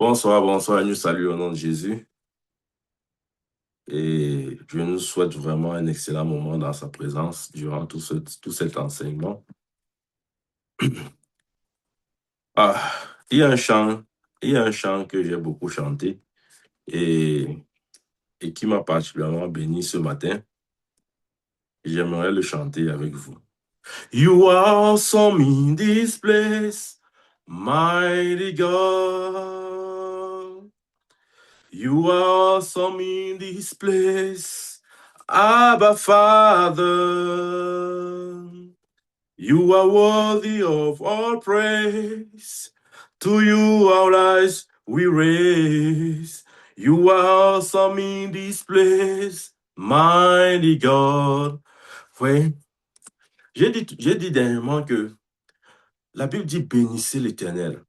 Bonsoir, bonsoir, nous salut au nom de Jésus et je nous souhaite vraiment un excellent moment dans sa présence durant tout cet enseignement. Ah, il y a un chant, il y a un chant que j'ai beaucoup chanté et, et qui m'a particulièrement béni ce matin. J'aimerais le chanter avec vous. You are awesome in this place, mighty God. You are awesome in this place, Abba Father. You are worthy of all praise. To you our lives we raise. You are awesome in this place, mighty God. Oui, j'ai dit dernièrement que la Bible dit bénissez l'Éternel.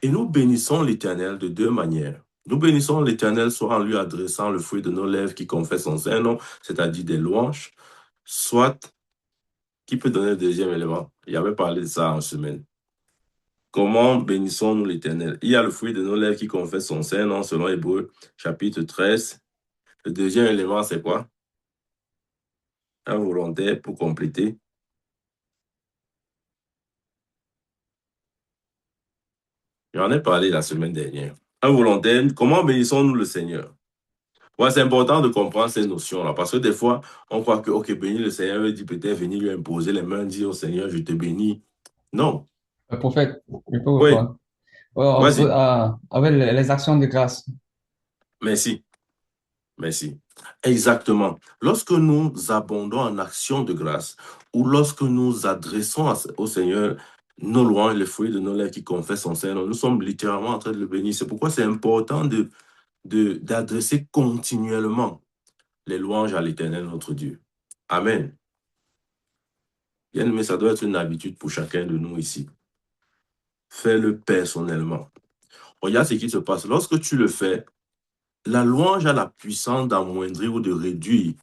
Et nous bénissons l'Éternel de deux manières. Nous bénissons l'Éternel soit en lui adressant le fruit de nos lèvres qui confesse son Saint-Nom, c'est-à-dire des louanges, soit, qui peut donner le deuxième élément? Il avait parlé de ça en semaine. Comment bénissons-nous l'Éternel? Il y a le fruit de nos lèvres qui confesse son Saint-Nom selon Hébreux chapitre 13. Le deuxième élément, c'est quoi? Un volontaire pour compléter. J'en ai parlé la semaine dernière. Un volontaire, comment bénissons-nous le Seigneur? Ouais, c'est important de comprendre ces notions-là, parce que des fois, on croit que, OK, bénir le Seigneur veut dire peut-être venir lui imposer les mains, dire au Seigneur, je te bénis. Non. Le prophète, je peux Oui, répondre. vas-y. Avec les actions de grâce. Merci. Merci. Exactement. Lorsque nous abondons en action de grâce, ou lorsque nous adressons au Seigneur nos louanges, les fruits de nos lèvres qui confessent son Seigneur, nous sommes littéralement en train de le bénir. C'est pourquoi c'est important d'adresser continuellement les louanges à l'Éternel, notre Dieu. Amen. Bien, mais ça doit être une habitude pour chacun de nous ici. Fais-le personnellement. Regarde ce qui se passe. Lorsque tu le fais, la louange a la puissance d'amoindrir ou de réduire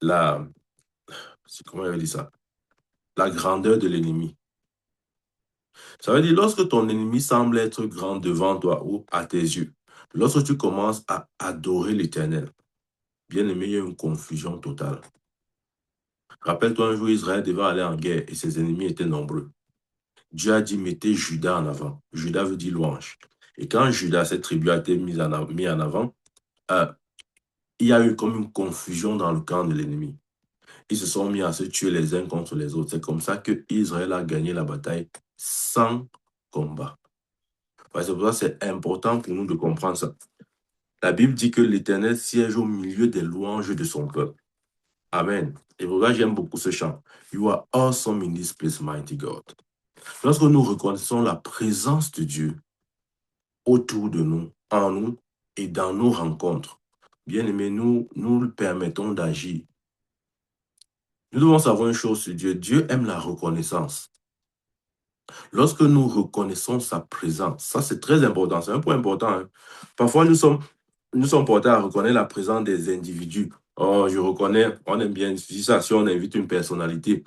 la, comment on dit ça? La grandeur de l'ennemi. Ça veut dire, lorsque ton ennemi semble être grand devant toi ou à tes yeux, lorsque tu commences à adorer l'Éternel, bien aimé, il y a une confusion totale. Rappelle-toi, un jour, Israël devait aller en guerre et ses ennemis étaient nombreux. Dieu a dit, mettez Judas en avant. Judas veut dire louange. Et quand Judas, cette tribu a été mis en avant, euh, il y a eu comme une confusion dans le camp de l'ennemi. Ils se sont mis à se tuer les uns contre les autres. C'est comme ça que Israël a gagné la bataille sans combat. Ouais, c'est pour ça que c'est important pour nous de comprendre ça. La Bible dit que l'Éternel siège au milieu des louanges de son peuple. Amen. Et pour ça, j'aime beaucoup ce chant. You are awesome in this place, mighty God. Lorsque nous reconnaissons la présence de Dieu autour de nous, en nous et dans nos rencontres, bien aimé, nous le permettons d'agir. Nous devons savoir une chose sur Dieu. Dieu aime la reconnaissance. Lorsque nous reconnaissons sa présence, ça c'est très important, c'est un point important. Hein. Parfois, nous sommes portés à reconnaître la présence des individus. Oh, je reconnais, on aime bien ça, si on invite une personnalité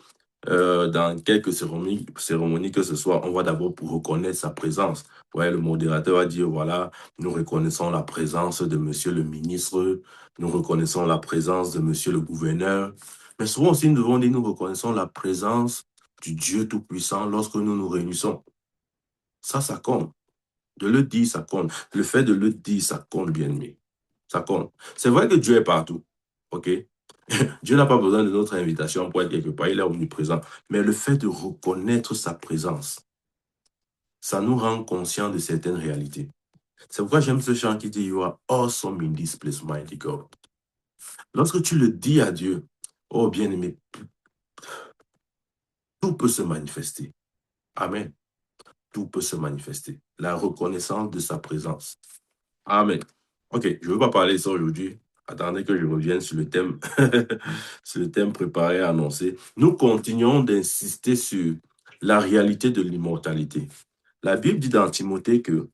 dans quelques cérémonies que ce soit, on va d'abord pour reconnaître sa présence. Ouais, le modérateur va dire, voilà, nous reconnaissons la présence de monsieur le ministre, nous reconnaissons la présence de monsieur le gouverneur. Mais souvent aussi, nous devons dire, nous reconnaissons la présence du Dieu Tout-Puissant lorsque nous nous réunissons. Ça compte. De le dire, ça compte. Le fait de le dire, ça compte, bien aimé. Ça compte. C'est vrai que Dieu est partout. OK? Dieu n'a pas besoin de notre invitation pour être quelque part. Il est omniprésent. Mais le fait de reconnaître sa présence, ça nous rend conscients de certaines réalités. C'est pourquoi j'aime ce chant qui dit You are awesome in this place, mighty God. Lorsque tu le dis à Dieu, oh bien-aimé, tout peut se manifester. Amen. Tout peut se manifester. La reconnaissance de sa présence. Amen. OK, je ne veux pas parler de ça aujourd'hui. Attendez que je revienne sur le thème, sur le thème préparé et annoncé. Nous continuons d'insister sur la réalité de l'immortalité. La Bible dit dans Timothée que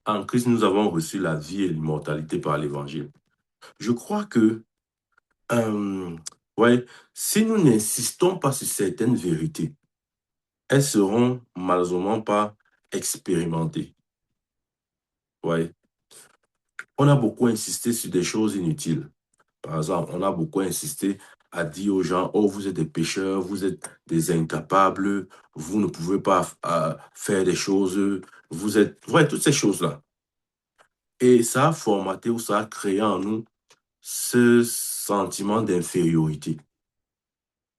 en Christ, nous avons reçu la vie et l'immortalité par l'Évangile. Je crois que ouais, si nous n'insistons pas sur certaines vérités, elles seront malheureusement pas expérimentées. Ouais. On a beaucoup insisté sur des choses inutiles. Par exemple, on a beaucoup insisté à dire aux gens, oh, vous êtes des pécheurs, vous êtes des incapables, vous ne pouvez pas faire des choses, vous êtes... Ouais, toutes ces choses-là. Et ça a formaté ou ça a créé en nous ce sentiment d'infériorité.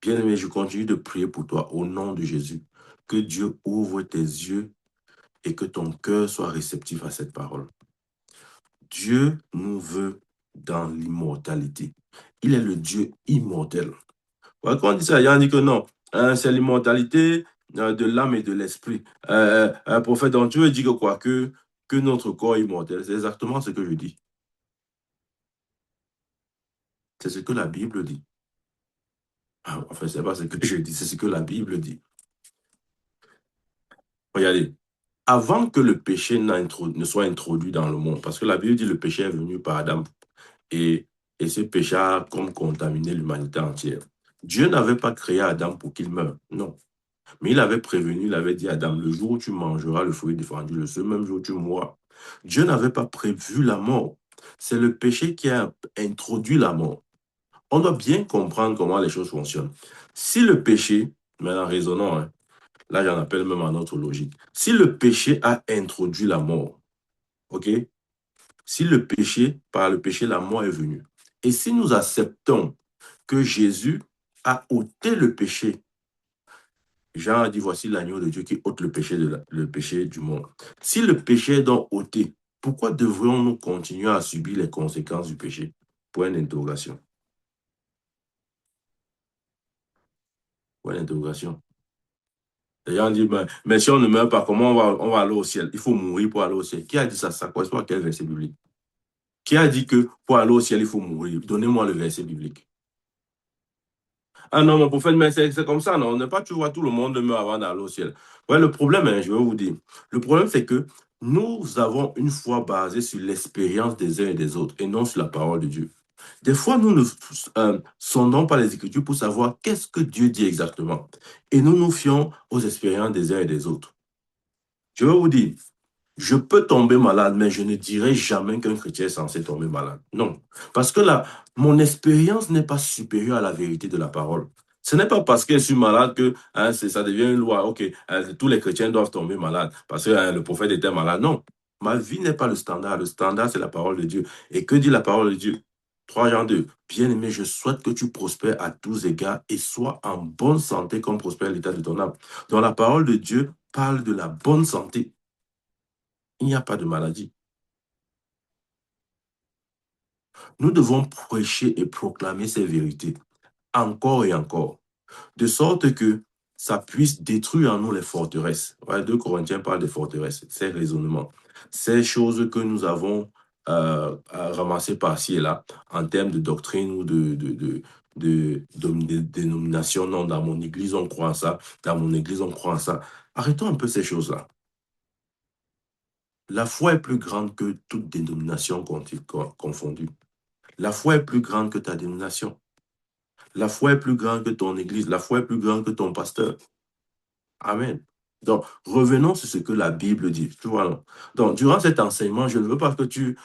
Bien-aimé, je continue de prier pour toi au nom de Jésus. Que Dieu ouvre tes yeux et que ton cœur soit réceptif à cette parole. Dieu nous veut dans l'immortalité. Il est le Dieu immortel. Ouais, quand on dit ça, il y a dit que non, hein, c'est l'immortalité de l'âme et de l'esprit. Prophète, donc tu veux dire que quoi? Que notre corps est immortel. C'est exactement ce que je dis. C'est ce que la Bible dit. Enfin, c'est pas ce que je dis, c'est ce que la Bible dit. Regardez, avant que le péché ne soit introduit dans le monde, parce que la Bible dit que le péché est venu par Adam et, et ce péché a comme contaminé l'humanité entière. Dieu n'avait pas créé Adam pour qu'il meure, non. Mais il avait prévenu, il avait dit à Adam, le jour où tu mangeras le fruit défendu, le seul même jour où tu mourras. Dieu n'avait pas prévu la mort. C'est le péché qui a introduit la mort. On doit bien comprendre comment les choses fonctionnent. Si le péché, maintenant raisonnons, hein, là j'en appelle même à notre logique, si le péché a introduit la mort, ok? Si le péché, par le péché, la mort est venue. Et si nous acceptons que Jésus a ôté le péché, Jean a dit, voici l'agneau de Dieu qui ôte le péché du monde. Si le péché est donc ôté, pourquoi devrions-nous continuer à subir les conséquences du péché? Point d'interrogation. Point d'interrogation. Les gens disent, mais si on ne meurt pas, comment on va aller au ciel? Il faut mourir pour aller au ciel. Qui a dit ça? Ça correspond à quel verset biblique? Qui a dit que pour aller au ciel, il faut mourir? Donnez-moi le verset biblique. Ah non, mon prophète, mais c'est comme ça, non? On n'est pas, tu vois, tout le monde meurt avant d'aller au ciel. Ouais, le problème, hein, je vais vous dire, le problème, c'est que nous avons une foi basée sur l'expérience des uns et des autres et non sur la parole de Dieu. Des fois, nous ne sondons pas les Écritures pour savoir qu'est-ce que Dieu dit exactement. Et nous nous fions aux expériences des uns et des autres. Je vais vous dire, je peux tomber malade, mais je ne dirai jamais qu'un chrétien est censé tomber malade. Non. Parce que là, mon expérience n'est pas supérieure à la vérité de la parole. Ce n'est pas parce que je suis malade que hein, ça devient une loi. OK, tous les chrétiens doivent tomber malades parce que hein, le prophète était malade. Non. Ma vie n'est pas le standard. Le standard, c'est la parole de Dieu. Et que dit la parole de Dieu? 3 Jean 2. Bien-aimé, je souhaite que tu prospères à tous égards et sois en bonne santé comme prospère l'état de ton âme. Donc la parole de Dieu parle de la bonne santé. Il n'y a pas de maladie. Nous devons prêcher et proclamer ces vérités encore et encore, de sorte que ça puisse détruire en nous les forteresses. Ouais, 2 Corinthiens parle des forteresses, ces raisonnements, ces choses que nous avons ramassées par-ci et là en termes de doctrine ou de dénomination. Non, dans mon église, on croit en ça. Dans mon église, on croit en ça. Arrêtons un peu ces choses-là. La foi est plus grande que toute dénomination confondue. La foi est plus grande que ta dénomination. La foi est plus grande que ton église. La foi est plus grande que ton pasteur. Amen. Donc, revenons sur ce que la Bible dit. Tu vois, non? Donc, durant cet enseignement, je ne veux pas que tu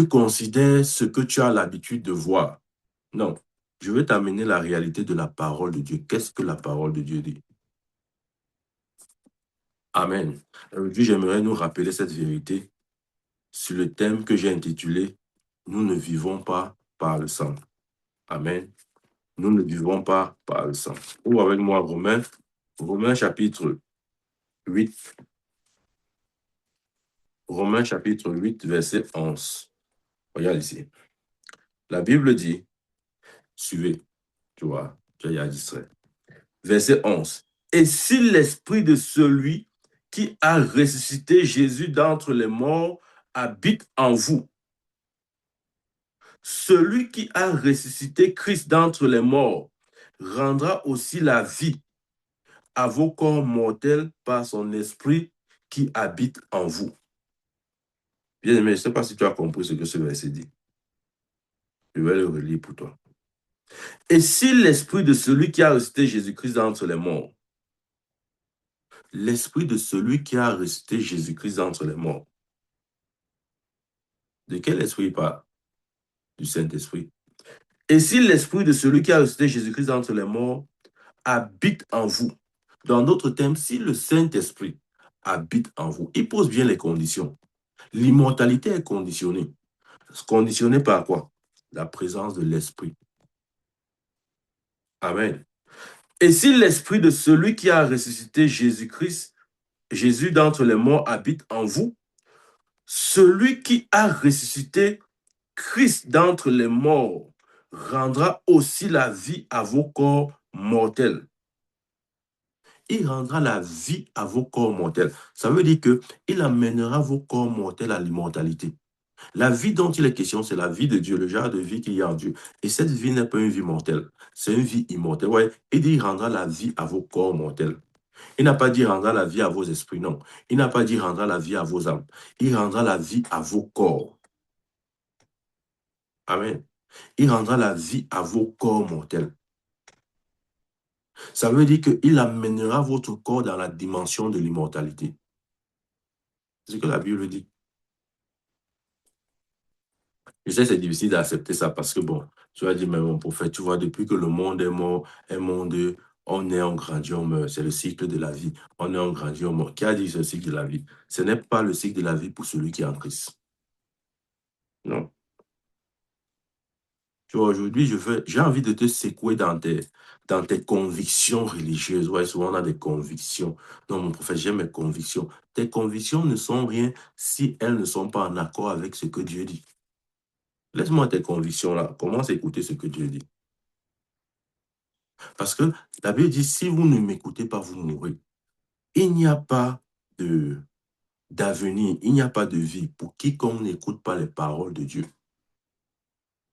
considères ce que tu as l'habitude de voir. Non. Je veux t'amener la réalité de la parole de Dieu. Qu'est-ce que la parole de Dieu dit? Amen. Aujourd'hui, j'aimerais nous rappeler cette vérité sur le thème que j'ai intitulé Nous ne vivons pas par le sang. Amen. Nous ne vivons pas par le sang. Ou avec moi, Romains chapitre 8. Romains chapitre 8, verset 11. Regarde ici. La Bible dit, suivez, tu vois, tu es distrait. Verset 11. Et si l'esprit de celui qui a ressuscité Jésus d'entre les morts habite en vous, celui qui a ressuscité Christ d'entre les morts rendra aussi la vie à vos corps mortels par son esprit qui habite en vous. Bien aimé, je ne sais pas si tu as compris ce que ce verset dit. Je vais le relire pour toi. Et si l'esprit de celui qui a ressuscité Jésus-Christ d'entre les morts, l'esprit de celui qui a ressuscité Jésus-Christ d'entre les morts, De quel esprit il parle? Du Saint-Esprit. Et si l'esprit de celui qui a ressuscité Jésus-Christ d'entre les morts habite en vous, dans d'autres termes, si le Saint-Esprit habite en vous, il pose bien les conditions. L'immortalité est conditionnée. Conditionnée par quoi? La présence de l'Esprit. Amen. Et si l'Esprit de celui qui a ressuscité Jésus-Christ, Jésus d'entre les morts habite en vous, celui qui a ressuscité Christ d'entre les morts rendra aussi la vie à vos corps mortels. Il rendra la vie à vos corps mortels. Ça veut dire qu'il amènera vos corps mortels à l'immortalité. La vie dont il est question, c'est la vie de Dieu, le genre de vie qu'il y a en Dieu. Et cette vie n'est pas une vie mortelle, c'est une vie immortelle. Ouais, il dit il rendra la vie à vos corps mortels. Il n'a pas dit il rendra la vie à vos esprits, non. Il n'a pas dit il rendra la vie à vos âmes. Il rendra la vie à vos corps. Amen. Il rendra la vie à vos corps mortels. Ça veut dire qu'il amènera votre corps dans la dimension de l'immortalité. C'est ce que la Bible dit. Je sais que c'est difficile d'accepter ça parce que, bon, tu vas dire, mais mon prophète, tu vois, depuis que le monde est mort, on est, on grandit, on meurt. C'est le cycle de la vie. On est, on grandit, on meurt. Qui a dit ce cycle de la vie? Ce n'est pas le cycle de la vie pour celui qui est en Christ. Non. Tu vois, aujourd'hui, j'ai envie de te secouer dans tes convictions religieuses. Ouais, souvent, on a des convictions. Non, mon prophète, j'ai mes convictions. Tes convictions ne sont rien si elles ne sont pas en accord avec ce que Dieu dit. Laisse-moi tes convictions là. Commence à écouter ce que Dieu dit. Parce que la Bible dit, si vous ne m'écoutez pas, vous mourrez. Il n'y a pas d'avenir, il n'y a pas de vie pour quiconque n'écoute pas les paroles de Dieu.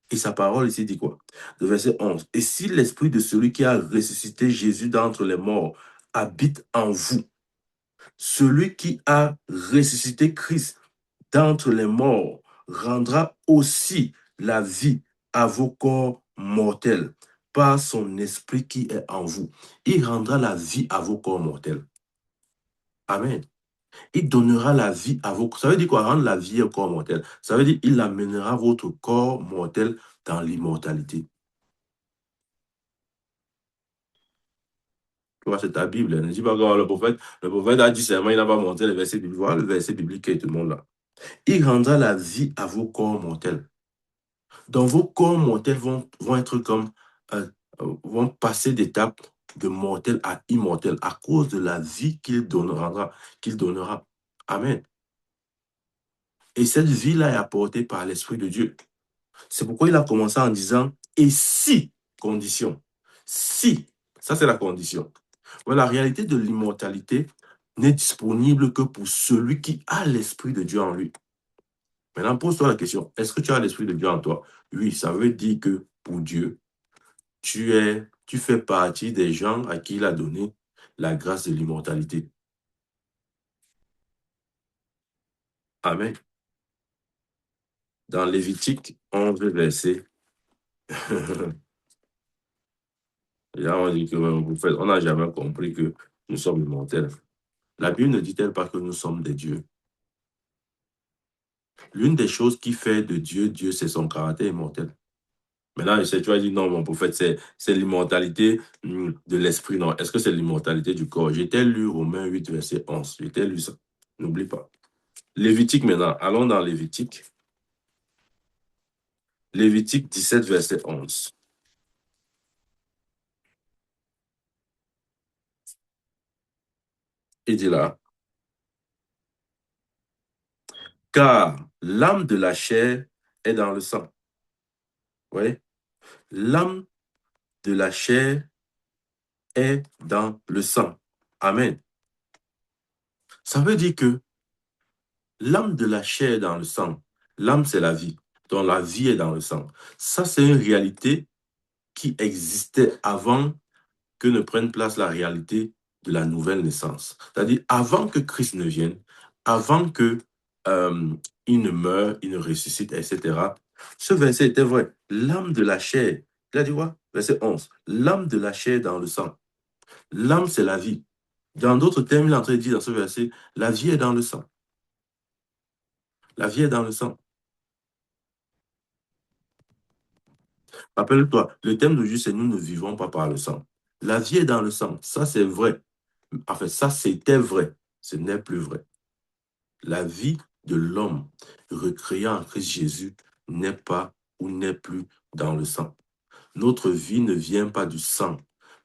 Et sa parole ici dit quoi? Le verset 11. Et si l'esprit de celui qui a ressuscité Jésus d'entre les morts habite en vous, celui qui a ressuscité Christ d'entre les morts rendra aussi la vie à vos corps mortels par son esprit qui est en vous. Il rendra la vie à vos corps mortels. Amen. Il donnera la vie à vos corps. Ça veut dire quoi? Rendre la vie au corps mortel. Ça veut dire qu'il amènera votre corps mortel dans l'immortalité. Tu vois, c'est ta Bible. Ne dis pas que le prophète a dit seulement, il n'a pas montré le verset biblique. Voilà le verset biblique qui est tout le monde là. Il rendra la vie à vos corps mortels. Donc, vos corps mortels vont être comme, vont passer d'étape de mortel à immortel à cause de la vie qu'il donnera. Amen. Et cette vie-là est apportée par l'Esprit de Dieu. C'est pourquoi il a commencé en disant, et si, condition, si, ça c'est la condition. Mais la réalité de l'immortalité n'est disponible que pour celui qui a l'Esprit de Dieu en lui. Maintenant, pose-toi la question, est-ce que tu as l'Esprit de Dieu en toi? Oui, ça veut dire que pour Dieu, tu fais partie des gens à qui il a donné la grâce de l'immortalité. Amen. Dans Lévitique 11, verset, là, on dit que on n'a jamais compris que nous sommes immortels. La Bible ne dit-elle pas que nous sommes des dieux? L'une des choses qui fait de Dieu, Dieu, c'est son caractère immortel. Maintenant, tu vas dire, non, mon prophète, c'est l'immortalité de l'esprit. Non, est-ce que c'est l'immortalité du corps? J'étais lu Romains 8, verset 11. J'étais lu ça. N'oublie pas. Lévitique maintenant. Allons dans Lévitique. Lévitique 17, verset 11. Il dit là, car l'âme de la chair est dans le sang. Oui. L'âme de la chair est dans le sang. Amen. Ça veut dire que l'âme de la chair est dans le sang. L'âme, c'est la vie. Donc la vie est dans le sang. Ça, c'est une réalité qui existait avant que ne prenne place la réalité de la nouvelle naissance. C'est-à-dire avant que Christ ne vienne, avant que il ne meure, il ne ressuscite, etc. Ce verset était vrai. L'âme de la chair, il a dit quoi? Verset 11. L'âme de la chair dans le sang. L'âme, c'est la vie. Dans d'autres termes, il est en train de dire dans ce verset, la vie est dans le sang. La vie est dans le sang. Rappelle-toi, le thème de juste, c'est nous ne vivons pas par le sang. La vie est dans le sang. Ça, c'est vrai. Enfin, ça, c'était vrai. Ce n'est plus vrai. La vie de l'homme recréé en Christ Jésus n'est pas ou n'est plus dans le sang. Notre vie ne vient pas du sang,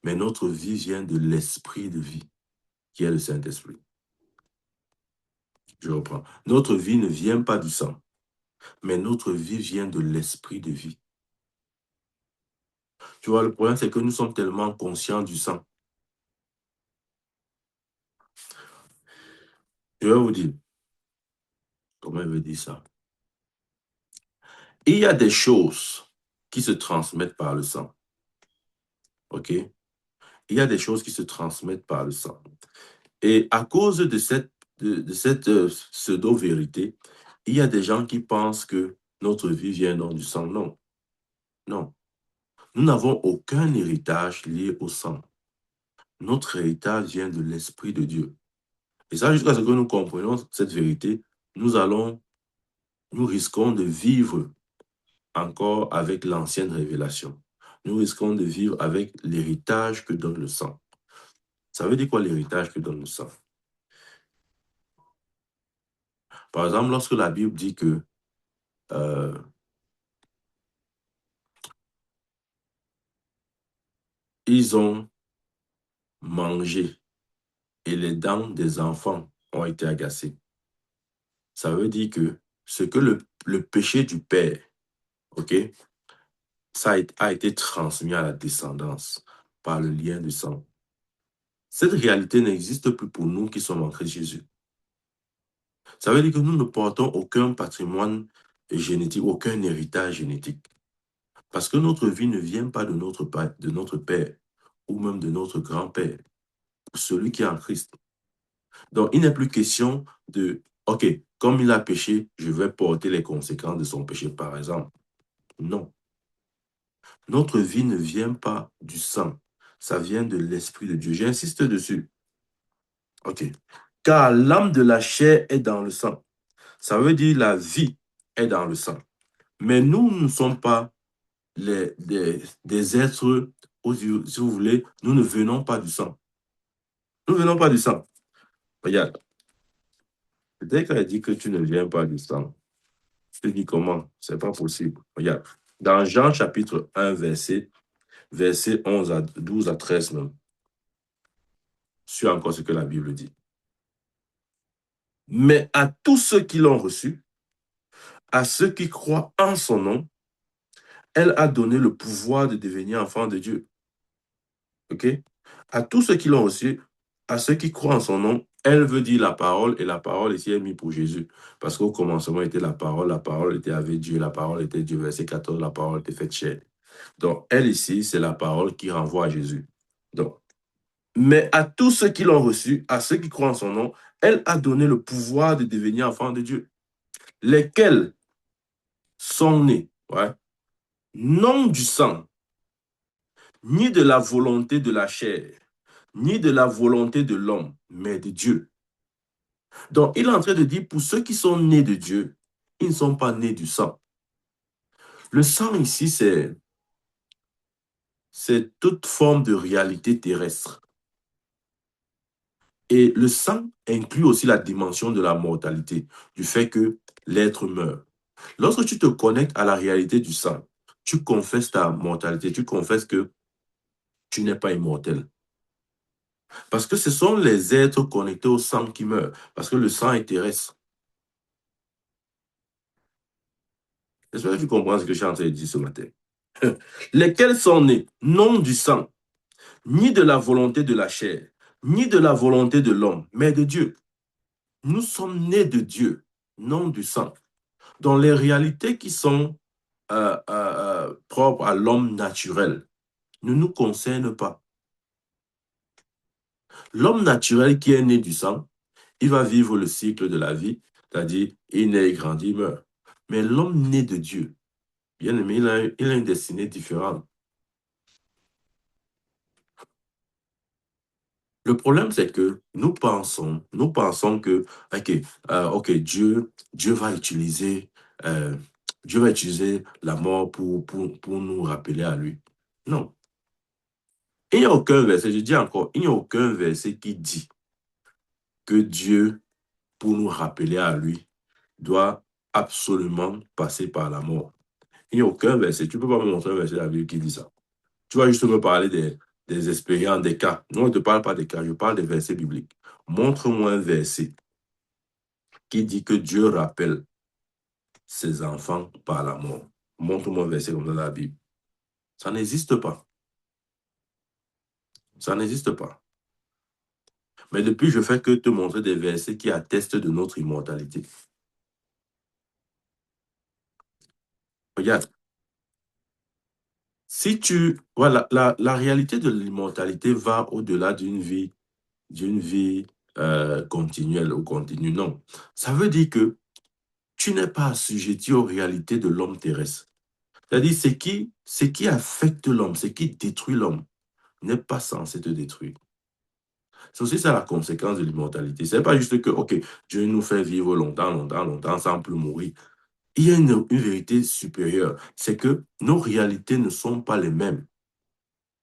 mais notre vie vient de l'esprit de vie, qui est le Saint-Esprit. Je reprends. Notre vie ne vient pas du sang, mais notre vie vient de l'esprit de vie. Tu vois, le problème, c'est que nous sommes tellement conscients du sang. Je vais vous dire, comment il veut dire ça? Il y a des choses qui se transmettent par le sang. OK? Il y a des choses qui se transmettent par le sang. Et à cause de cette pseudo-vérité, il y a des gens qui pensent que notre vie vient donc du sang. Non, non. Nous n'avons aucun héritage lié au sang. Notre héritage vient de l'Esprit de Dieu. Et ça, jusqu'à ce que nous comprenions cette vérité, nous risquons de vivre encore avec l'ancienne révélation. Nous risquons de vivre avec l'héritage que donne le sang. Ça veut dire quoi l'héritage que donne le sang? Par exemple, lorsque la Bible dit que euh, ils ont mangé et les dents des enfants ont été agacées, ça veut dire que ce que le péché du père, ok, ça a été transmis à la descendance par le lien du sang. Cette réalité n'existe plus pour nous qui sommes en Christ Jésus. Ça veut dire que nous ne portons aucun patrimoine génétique, aucun héritage génétique. Parce que notre vie ne vient pas de notre père ou même de notre grand-père, celui qui est en Christ. Donc, il n'est plus question de, OK, comme il a péché, je vais porter les conséquences de son péché, par exemple. Non. Notre vie ne vient pas du sang. Ça vient de l'Esprit de Dieu. J'insiste dessus. OK. Car l'âme de la chair est dans le sang. Ça veut dire la vie est dans le sang. Mais nous ne sommes pas des êtres, si vous voulez, nous ne venons pas du sang. Nous ne venons pas du sang. Regarde, dès qu'elle dit que tu ne viens pas du sang, je te dis comment? C'est pas possible. Regarde, dans Jean chapitre 1, verset 11 à 12 à 13 même, suis encore ce que la Bible dit. Mais à tous ceux qui l'ont reçu, à ceux qui croient en son nom, elle a donné le pouvoir de devenir enfants de Dieu. OK? À tous ceux qui l'ont reçu, à ceux qui croient en son nom, elle veut dire la parole, et la parole ici est mise pour Jésus. Parce qu'au commencement était la parole était avec Dieu, la parole était Dieu. Verset 14, la parole était faite chair. Donc, elle ici, c'est la parole qui renvoie à Jésus. Donc, mais à tous ceux qui l'ont reçu, à ceux qui croient en son nom, elle a donné le pouvoir de devenir enfants de Dieu. Lesquels sont nés, ouais, non du sang, ni de la volonté de la chair, ni de la volonté de l'homme, mais de Dieu. Donc, il est en train de dire, pour ceux qui sont nés de Dieu, ils ne sont pas nés du sang. Le sang ici, c'est toute forme de réalité terrestre. Et le sang inclut aussi la dimension de la mortalité, du fait que l'être meurt. Lorsque tu te connectes à la réalité du sang, tu confesses ta mortalité, tu confesses que tu n'es pas immortel. Parce que ce sont les êtres connectés au sang qui meurent, parce que le sang est terrestre. J'espère que tu comprends ce que je suis en train de dire ce matin. Lesquels sont nés, non du sang, ni de la volonté de la chair, ni de la volonté de l'homme, mais de Dieu. Nous sommes nés de Dieu, non du sang. Donc les réalités qui sont propres à l'homme naturel ne nous concernent pas. L'homme naturel qui est né du sang, il va vivre le cycle de la vie, c'est-à-dire il naît, il grandit, il meurt. Mais l'homme né de Dieu, bien aimé, il a une destinée différente. Le problème, c'est que nous pensons que, OK, Dieu va utiliser Dieu va utiliser la mort pour nous rappeler à lui. Non. Il n'y a aucun verset, je dis encore, il n'y a aucun verset qui dit que Dieu, pour nous rappeler à lui, doit absolument passer par la mort. Il n'y a aucun verset. Tu ne peux pas me montrer un verset de la Bible qui dit ça. Tu vas juste me parler des expériences, des cas. Non, je ne te parle pas des cas, je parle des versets bibliques. Montre-moi un verset qui dit que Dieu rappelle ses enfants par la mort. Montre-moi un verset comme dans la Bible. Ça n'existe pas. Ça n'existe pas. Mais depuis, je fais que te montrer des versets qui attestent de notre immortalité. Regarde. Si tu... Voilà, la réalité de l'immortalité va au-delà d'une vie continuelle ou continue. Non. Ça veut dire que tu n'es pas assujetti aux réalités de l'homme terrestre. C'est-à-dire, ce qui affecte l'homme, ce qui détruit l'homme, n'est pas censé te détruire. C'est aussi ça la conséquence de l'immortalité. Ce n'est pas juste que, OK, Dieu nous fait vivre longtemps, longtemps, longtemps sans plus mourir. Il y a une vérité supérieure. C'est que nos réalités ne sont pas les mêmes.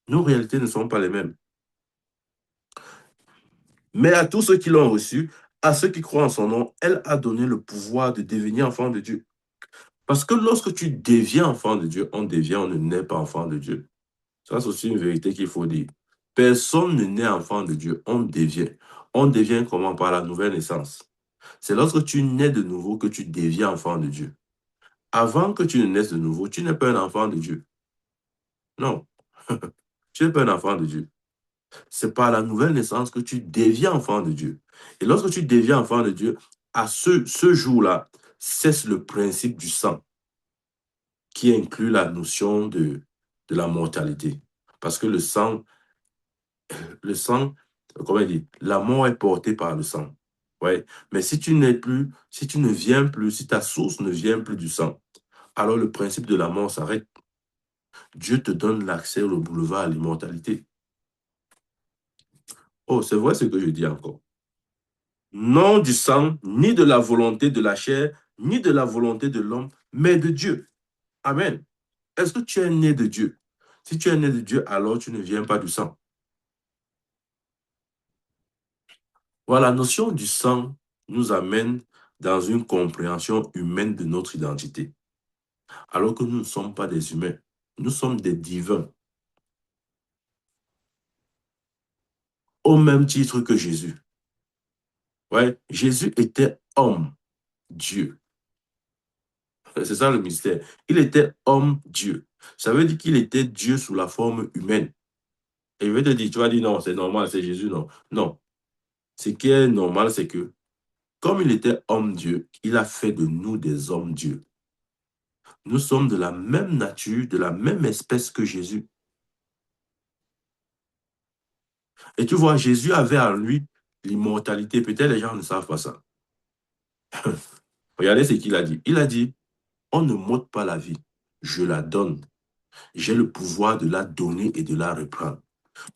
Nos réalités ne sont pas les mêmes. Mais à tous ceux qui l'ont reçu, à ceux qui croient en son nom, elle a donné le pouvoir de devenir enfant de Dieu. Parce que lorsque tu deviens enfant de Dieu, on ne naît pas enfant de Dieu. Ça, c'est aussi une vérité qu'il faut dire. Personne ne naît enfant de Dieu, on devient. On devient comment? Par la nouvelle naissance. C'est lorsque tu nais de nouveau que tu deviens enfant de Dieu. Avant que tu ne naisses de nouveau, tu n'es pas un enfant de Dieu. Non, tu n'es pas un enfant de Dieu. C'est par la nouvelle naissance que tu deviens enfant de Dieu. Et lorsque tu deviens enfant de Dieu, à ce jour-là, cesse le principe du sang qui inclut la notion de la mortalité. Parce que le sang, comment dire, la mort est portée par le sang. Ouais. Mais si tu n'es plus, si tu ne viens plus, si ta source ne vient plus du sang, alors le principe de la mort s'arrête. Dieu te donne l'accès au boulevard à l'immortalité. Oh, c'est vrai ce que je dis encore. Non du sang, ni de la volonté de la chair, ni de la volonté de l'homme, mais de Dieu. Amen. Est-ce que tu es né de Dieu? Si tu es né de Dieu, alors tu ne viens pas du sang. Voilà, la notion du sang nous amène dans une compréhension humaine de notre identité. Alors que nous ne sommes pas des humains, nous sommes des divins. Au même titre que Jésus. Ouais, Jésus était homme, Dieu. C'est ça le mystère. Il était homme, Dieu. Ça veut dire qu'il était Dieu sous la forme humaine. Et je vais te dire, tu vas dire non, c'est normal, c'est Jésus, non. Non. Ce qui est normal, c'est que comme il était homme Dieu, il a fait de nous des hommes Dieu. Nous sommes de la même nature, de la même espèce que Jésus. Et tu vois, Jésus avait en lui l'immortalité. Peut-être les gens ne savent pas ça. Regardez ce qu'il a dit. Il a dit, on ne m'ôte pas la vie, je la donne. J'ai le pouvoir de la donner et de la reprendre.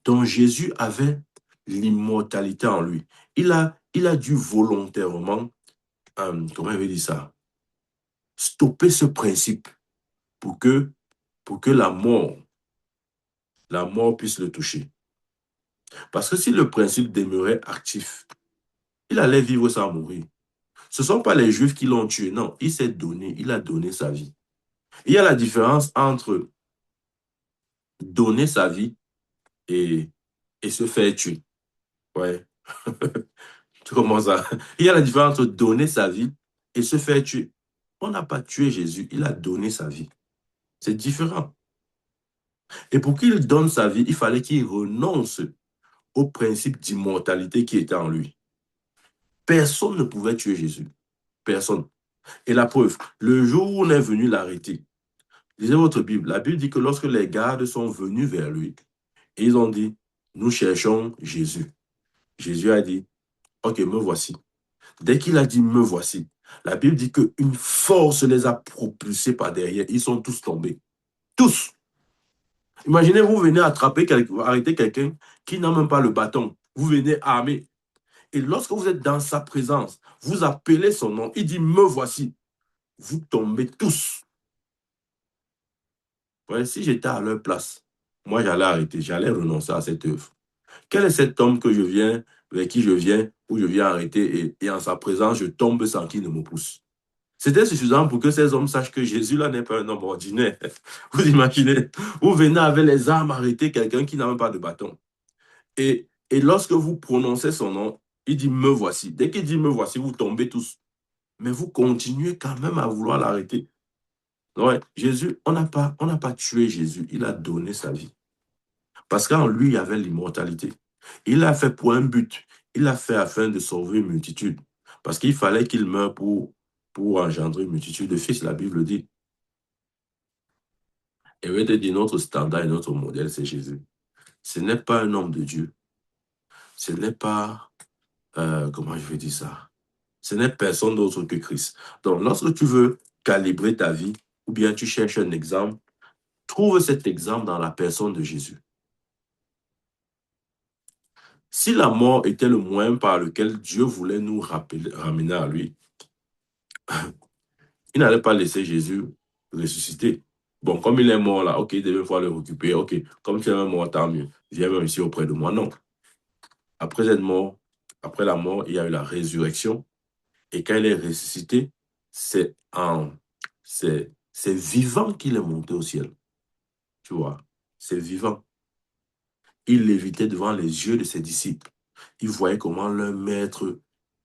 Donc Jésus avait l'immortalité en lui. Il a dû volontairement, comment il veut dire ça, stopper ce principe pour que la mort puisse le toucher. Parce que si le principe demeurait actif, il allait vivre sans mourir. Ce ne sont pas les Juifs qui l'ont tué, non, il s'est donné, il a donné sa vie. Il y a la différence entre donner sa vie et se faire tuer. Ouais. Tu commences à... Il y a la différence entre donner sa vie et se faire tuer. On n'a pas tué Jésus, il a donné sa vie. C'est différent. Et pour qu'il donne sa vie, il fallait qu'il renonce au principe d'immortalité qui était en lui. Personne ne pouvait tuer Jésus. Personne. Et la preuve, le jour où on est venu l'arrêter, lisez votre Bible, la Bible dit que lorsque les gardes sont venus vers lui, ils ont dit, nous cherchons Jésus. Jésus a dit, ok, me voici. Dès qu'il a dit, me voici, la Bible dit qu'une force les a propulsés par derrière. Ils sont tous tombés. Tous. Imaginez, vous venez arrêter quelqu'un qui n'a même pas le bâton. Vous venez armé. Et lorsque vous êtes dans sa présence, vous appelez son nom. Il dit, me voici. Vous tombez tous. Ouais, si j'étais à leur place, moi, j'allais arrêter, j'allais renoncer à cette œuvre. Quel est cet homme que je viens, avec qui je viens, où je viens arrêter et en sa présence, je tombe sans qu'il ne me pousse? C'était suffisant pour que ces hommes sachent que Jésus là n'est pas un homme ordinaire. Vous imaginez? Vous venez avec les armes arrêter quelqu'un qui n'a même pas de bâton. Et lorsque vous prononcez son nom, il dit me voici. Dès qu'il dit me voici, vous tombez tous. Mais vous continuez quand même à vouloir l'arrêter. Ouais, Jésus, on n'a pas tué Jésus, il a donné sa vie. Parce qu'en lui, il y avait l'immortalité. Il l'a fait pour un but. Il l'a fait afin de sauver une multitude. Parce qu'il fallait qu'il meure pour engendrer une multitude de fils, la Bible dit. Et je vais te dire, notre standard et notre modèle, c'est Jésus. Ce n'est pas un homme de Dieu. Ce n'est pas, comment je vais dire ça? Ce n'est personne d'autre que Christ. Donc, lorsque tu veux calibrer ta vie, ou bien tu cherches un exemple, trouve cet exemple dans la personne de Jésus. Si la mort était le moyen par lequel Dieu voulait nous ramener à lui, il n'allait pas laisser Jésus ressusciter. Bon, comme il est mort là, ok, il devait pouvoir le récupérer. Ok, comme tu es mort, tant mieux. Viens même ici auprès de moi. Non. Après être mort, après la mort, il y a eu la résurrection. Et quand il est ressuscité, c'est c'est vivant qu'il est monté au ciel. Tu vois, c'est vivant. Il lévitait devant les yeux de ses disciples. Il voyait comment leur maître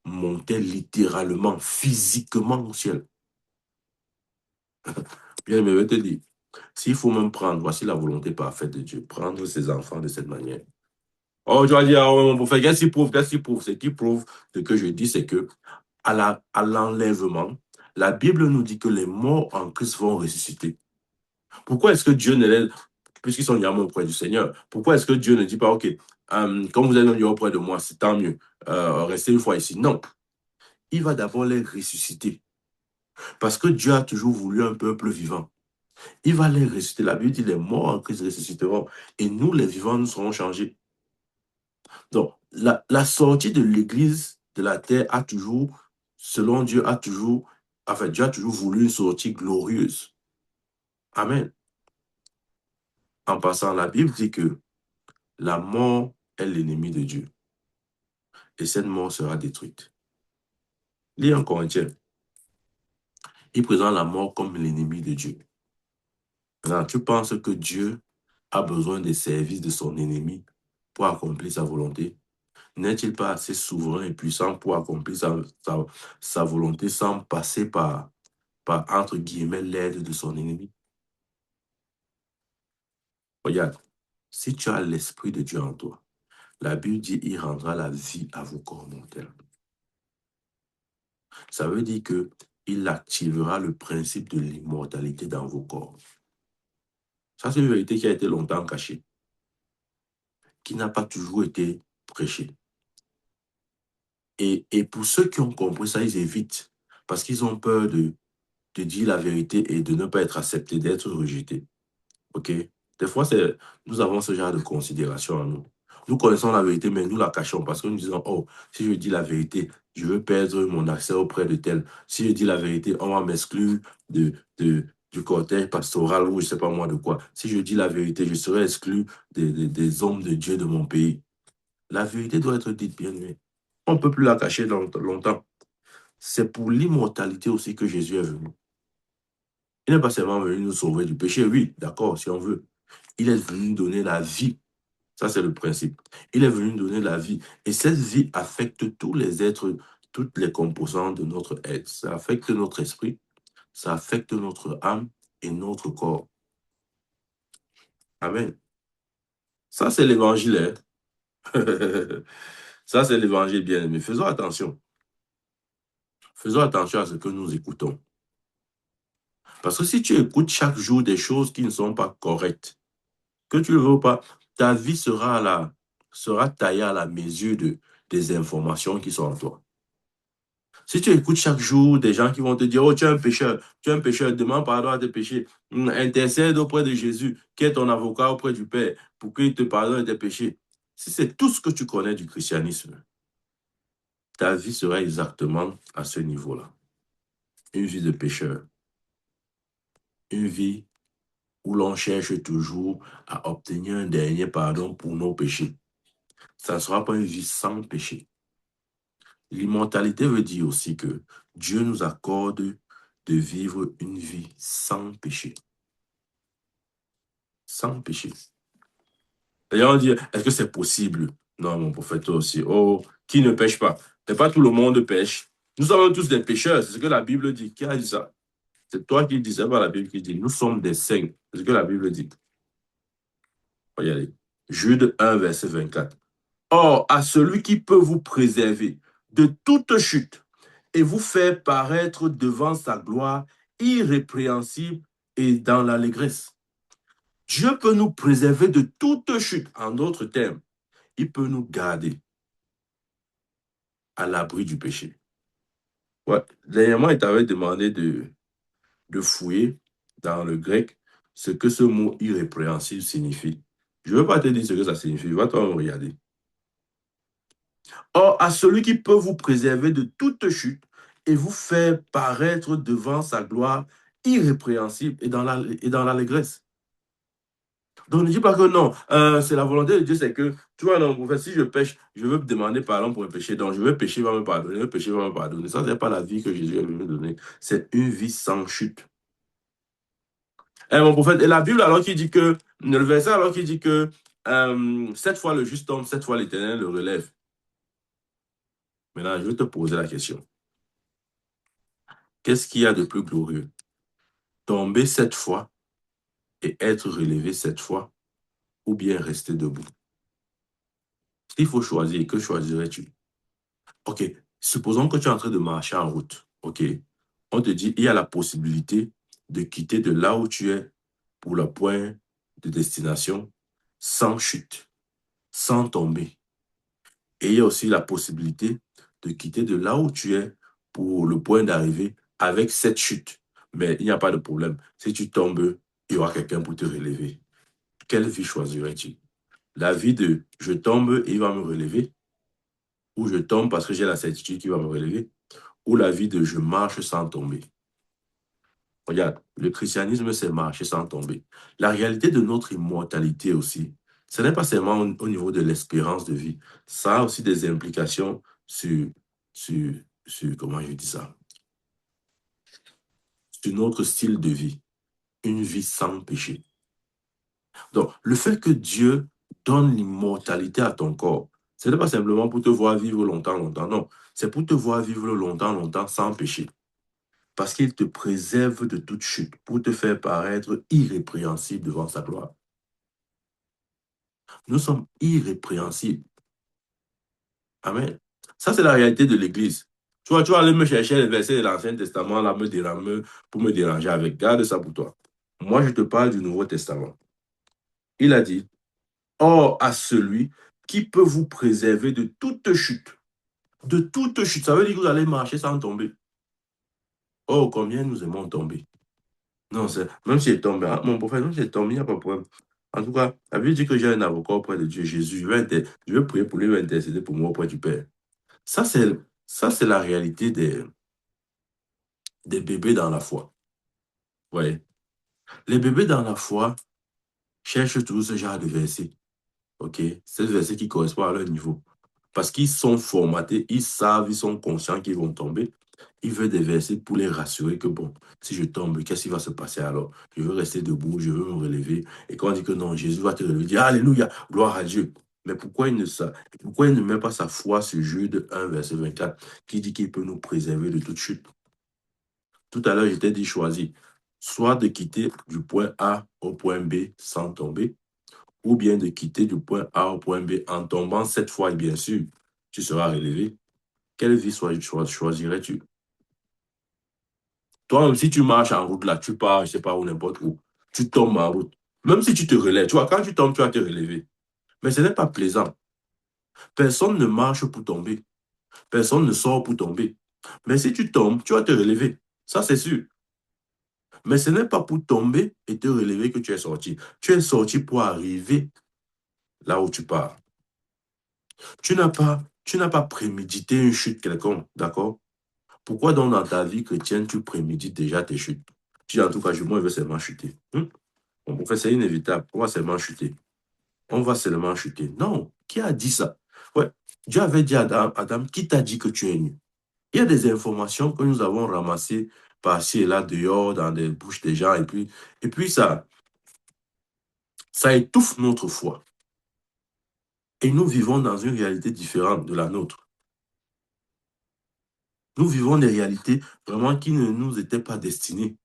montait littéralement, physiquement au ciel. Bien, mais je vais te dire, s'il faut même prendre, voici la volonté parfaite de Dieu, prendre ses enfants de cette manière. Oh, tu vas dire, oh, mon prophète, qu'est-ce qu'il prouve? Qu'est-ce qu'il prouve? Ce qu'il prouve, ce que je dis, c'est que à l'enlèvement, la Bible nous dit que les morts en Christ vont ressusciter. Pourquoi est-ce que Dieu ne les... Puisqu'ils sont jamais auprès du Seigneur, pourquoi est-ce que Dieu ne dit pas, OK, comme vous êtes venus auprès de moi, c'est tant mieux, restez une fois ici. Non, il va d'abord les ressusciter. Parce que Dieu a toujours voulu un peuple vivant. Il va les ressusciter. La Bible dit, les morts en Christ ressusciteront. Et nous, les vivants, nous serons changés. Donc, la sortie de l'Église de la terre a toujours, selon Dieu, Dieu a toujours voulu une sortie glorieuse. Amen. En passant, la Bible dit que la mort est l'ennemi de Dieu. Et cette mort sera détruite. Lis en Corinthiens. Il présente la mort comme l'ennemi de Dieu. Maintenant, tu penses que Dieu a besoin des services de son ennemi pour accomplir sa volonté? N'est-il pas assez souverain et puissant pour accomplir sa volonté sans passer par, entre guillemets, l'aide de son ennemi? Regarde, si tu as l'Esprit de Dieu en toi, la Bible dit il rendra la vie à vos corps mortels. Ça veut dire qu'il activera le principe de l'immortalité dans vos corps. Ça, c'est une vérité qui a été longtemps cachée, qui n'a pas toujours été prêchée. Et pour ceux qui ont compris ça, ils évitent, parce qu'ils ont peur de dire la vérité et de ne pas être acceptés, d'être rejetés. OK? Des fois, nous avons ce genre de considération en nous. Nous connaissons la vérité, mais nous la cachons parce que nous disons, oh, si je dis la vérité, je veux perdre mon accès auprès de tel. Si je dis la vérité, on va m'exclure du cortège pastoral ou je ne sais pas moi de quoi. Si je dis la vérité, je serai exclu des hommes de Dieu de mon pays. La vérité doit être dite bien aimée. On ne peut plus la cacher longtemps. C'est pour l'immortalité aussi que Jésus est venu. Il n'est pas seulement venu nous sauver du péché, oui, d'accord, si on veut. Il est venu nous donner la vie. Ça, c'est le principe. Il est venu nous donner la vie. Et cette vie affecte tous les êtres, toutes les composantes de notre être. Ça affecte notre esprit, ça affecte notre âme et notre corps. Amen. Ça, c'est l'évangile. Ça, c'est l'évangile bien aimé. Faisons attention. Faisons attention à ce que nous écoutons. Parce que si tu écoutes chaque jour des choses qui ne sont pas correctes, que tu ne le veux pas, ta vie sera taillée à la mesure des informations qui sont en toi. Si tu écoutes chaque jour des gens qui vont te dire, oh, tu es un pécheur, demande pardon à tes péchés, intercède auprès de Jésus, qui est ton avocat auprès du Père, pour qu'il te pardonne tes péchés. Si c'est tout ce que tu connais du christianisme, ta vie sera exactement à ce niveau-là. Une vie de pécheur. Une vie où l'on cherche toujours à obtenir un dernier pardon pour nos péchés. Ça ne sera pas une vie sans péché. L'immortalité veut dire aussi que Dieu nous accorde de vivre une vie sans péché. Sans péché. D'ailleurs, on dit, est-ce que c'est possible? Non, mon prophète, toi aussi. Oh, qui ne pêche pas? Mais pas tout le monde pêche. Nous sommes tous des pécheurs, c'est ce que la Bible dit. Qui a dit ça? C'est toi qui dis, c'est pas la Bible qui dit. Nous sommes des saints. C'est ce que la Bible dit. Regardez. Jude 1, verset 24. Or, à celui qui peut vous préserver de toute chute et vous faire paraître devant sa gloire irrépréhensible et dans l'allégresse. Dieu peut nous préserver de toute chute. En d'autres termes, il peut nous garder à l'abri du péché. Ouais. Dernièrement, il t'avait demandé de fouiller dans le grec ce que ce mot irrépréhensible signifie. Je ne veux pas te dire ce que ça signifie. Va toi me regarder. Or, à celui qui peut vous préserver de toute chute et vous faire paraître devant sa gloire irrépréhensible et dans l'allégresse. Donc ne dis pas que non, c'est la volonté de Dieu, c'est que, tu vois, non, si je pêche, je veux demander pardon pour un péché, donc je veux pécher, il va me pardonner, le péché va me pardonner. Ça, ce n'est pas la vie que Jésus est venu me donner, c'est une vie sans chute. Et mon prophète, et la Bible alors qui dit que, le verset alors qui dit que, 7 fois le juste tombe, 7 fois l'Éternel le relève. Maintenant, je vais te poser la question. Qu'est-ce qu'il y a de plus glorieux? Tomber 7 fois et être relevé 7 fois, ou bien rester debout? S'il faut choisir, que choisirais-tu? Ok, supposons que tu es en train de marcher en route. Ok, on te dit, il y a la possibilité de quitter de là où tu es pour le point de destination sans chute, sans tomber. Et il y a aussi la possibilité de quitter de là où tu es pour le point d'arrivée avec cette chute. Mais il n'y a pas de problème. Si tu tombes, il y aura quelqu'un pour te relever. Quelle vie choisirais-tu? La vie de je tombe et il va me relever, ou je tombe parce que j'ai la certitude qu'il va me relever, ou la vie de je marche sans tomber. Regarde, le christianisme, c'est marcher sans tomber. La réalité de notre immortalité aussi, ce n'est pas seulement au niveau de l'espérance de vie, ça a aussi des implications sur comment je dis ça, sur notre style de vie, une vie sans péché. Donc, le fait que Dieu donne l'immortalité à ton corps, ce n'est pas simplement pour te voir vivre longtemps, longtemps, non. C'est pour te voir vivre longtemps, longtemps sans péché. Parce qu'il te préserve de toute chute pour te faire paraître irrépréhensible devant sa gloire. Nous sommes irrépréhensibles. Amen. Ça, c'est la réalité de l'Église. Tu vas aller me chercher les versets de l'Ancien Testament, là, pour me déranger avec. Garde ça pour toi. Moi, je te parle du Nouveau Testament. Il a dit, or à celui qui peut vous préserver de toute chute. De toute chute. Ça veut dire que vous allez marcher sans tomber. Oh, combien nous aimons tomber. Non, même si j'ai tombé, hein, mon prophète, même si j'ai tombé, il n'y a pas de problème. En tout cas, la Bible dit que j'ai un avocat auprès de Dieu, Jésus. Je vais prier pour lui, il va intercéder pour moi auprès du Père. Ça, c'est la réalité des bébés dans la foi. Vous voyez? Les bébés dans la foi cherchent toujours ce genre de versets. OK? Ces versets qui correspondent à leur niveau. Parce qu'ils sont formatés, ils savent, ils sont conscients qu'ils vont tomber. Ils veulent des versets pour les rassurer que bon, si je tombe, qu'est-ce qui va se passer alors? Je veux rester debout, je veux me relever. Et quand on dit que non, Jésus va te relever, il dit Alléluia, gloire à Dieu. Mais pourquoi il ne met pas sa foi sur Jude 1, verset 24, qui dit qu'il peut nous préserver de toute chute? Tout à l'heure, je t'ai dit choisis, soit de quitter du point A au point B sans tomber, ou bien de quitter du point A au point B en tombant 7 fois, et bien sûr, tu seras relevé. Quelle vie choisirais-tu? Toi, si tu marches en route, là, tu pars, je ne sais pas où, n'importe où, tu tombes en route. Même si tu te relèves, tu vois, quand tu tombes, tu vas te relever. Mais ce n'est pas plaisant. Personne ne marche pour tomber. Personne ne sort pour tomber. Mais si tu tombes, tu vas te relever. Ça, c'est sûr. Mais ce n'est pas pour tomber et te relever que tu es sorti. Tu es sorti pour arriver là où tu pars. Tu n'as pas prémédité une chute quelconque, d'accord? Pourquoi donc dans ta vie chrétienne, tu prémédites déjà tes chutes? Tu dis en tout cas, moi, je veux seulement chuter. Mon prophète, c'est inévitable. On va seulement chuter. On va seulement chuter. Non. Qui a dit ça? Ouais. Dieu avait dit à Adam, qui t'a dit que tu es nu? Il y a des informations que nous avons ramassées par-ci et là, dehors, dans des bouches des gens, et puis ça étouffe notre foi. Et nous vivons dans une réalité différente de la nôtre. Nous vivons des réalités vraiment qui ne nous étaient pas destinées.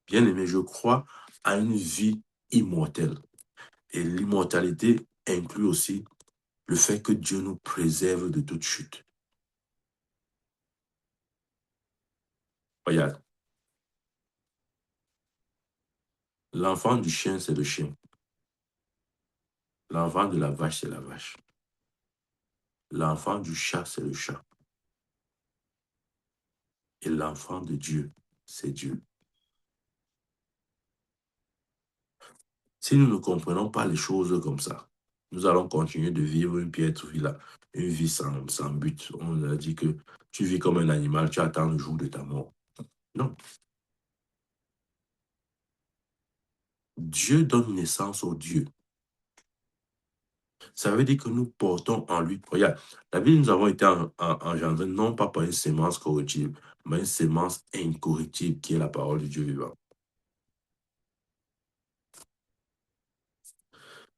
Bien aimé, je crois à une vie immortelle. Et l'immortalité inclut aussi le fait que Dieu nous préserve de toute chute. Regarde, l'enfant du chien, c'est le chien. L'enfant de la vache, c'est la vache. L'enfant du chat, c'est le chat. Et l'enfant de Dieu, c'est Dieu. Si nous ne comprenons pas les choses comme ça, nous allons continuer de vivre une piètre vie là, une vie sans but. On a dit que tu vis comme un animal, tu attends le jour de ta mort. Non. Dieu donne naissance au Dieu. Ça veut dire que nous portons en lui. Regarde, la vie, nous avons été engendrés non pas par une sémence corruptible, mais une sémence incorruptible qui est la parole de Dieu vivant.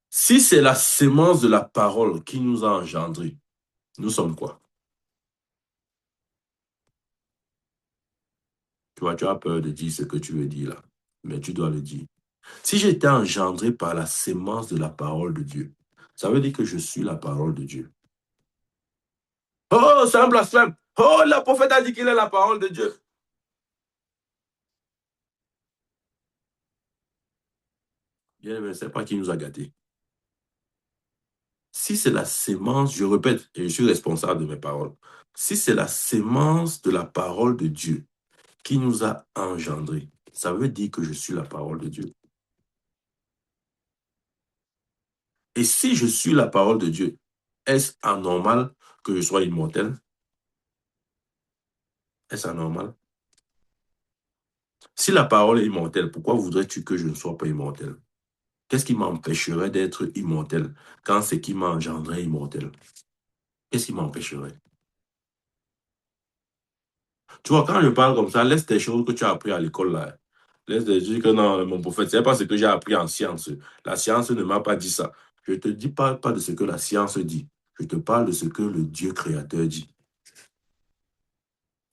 Si c'est la sémence de la parole qui nous a engendrés, nous sommes quoi? Tu vois, tu as peur de dire ce que tu veux dire là, mais tu dois le dire. Si j'étais engendré par la sémence de la parole de Dieu, ça veut dire que je suis la parole de Dieu. Oh, c'est un blasphème. Oh, le prophète a dit qu'il est la parole de Dieu. Bien, mais ce n'est pas qui nous a gâtés. Si c'est la sémence, je répète, et je suis responsable de mes paroles, si c'est la sémence de la parole de Dieu qui nous a engendrés, ça veut dire que je suis la parole de Dieu. Et si je suis la parole de Dieu, est-ce anormal que je sois immortel? Est-ce anormal? Si la parole est immortelle, pourquoi voudrais-tu que je ne sois pas immortel? Qu'est-ce qui m'empêcherait d'être immortel quand c'est qui m'a engendré immortel? Qu'est-ce qui m'empêcherait? Tu vois, quand je parle comme ça, laisse tes choses que tu as appris à l'école là. Laisse des dire que non, mon prophète, c'est pas ce que j'ai appris en science. La science ne m'a pas dit ça. Je ne te dis pas de ce que la science dit. Je te parle de ce que le Dieu créateur dit.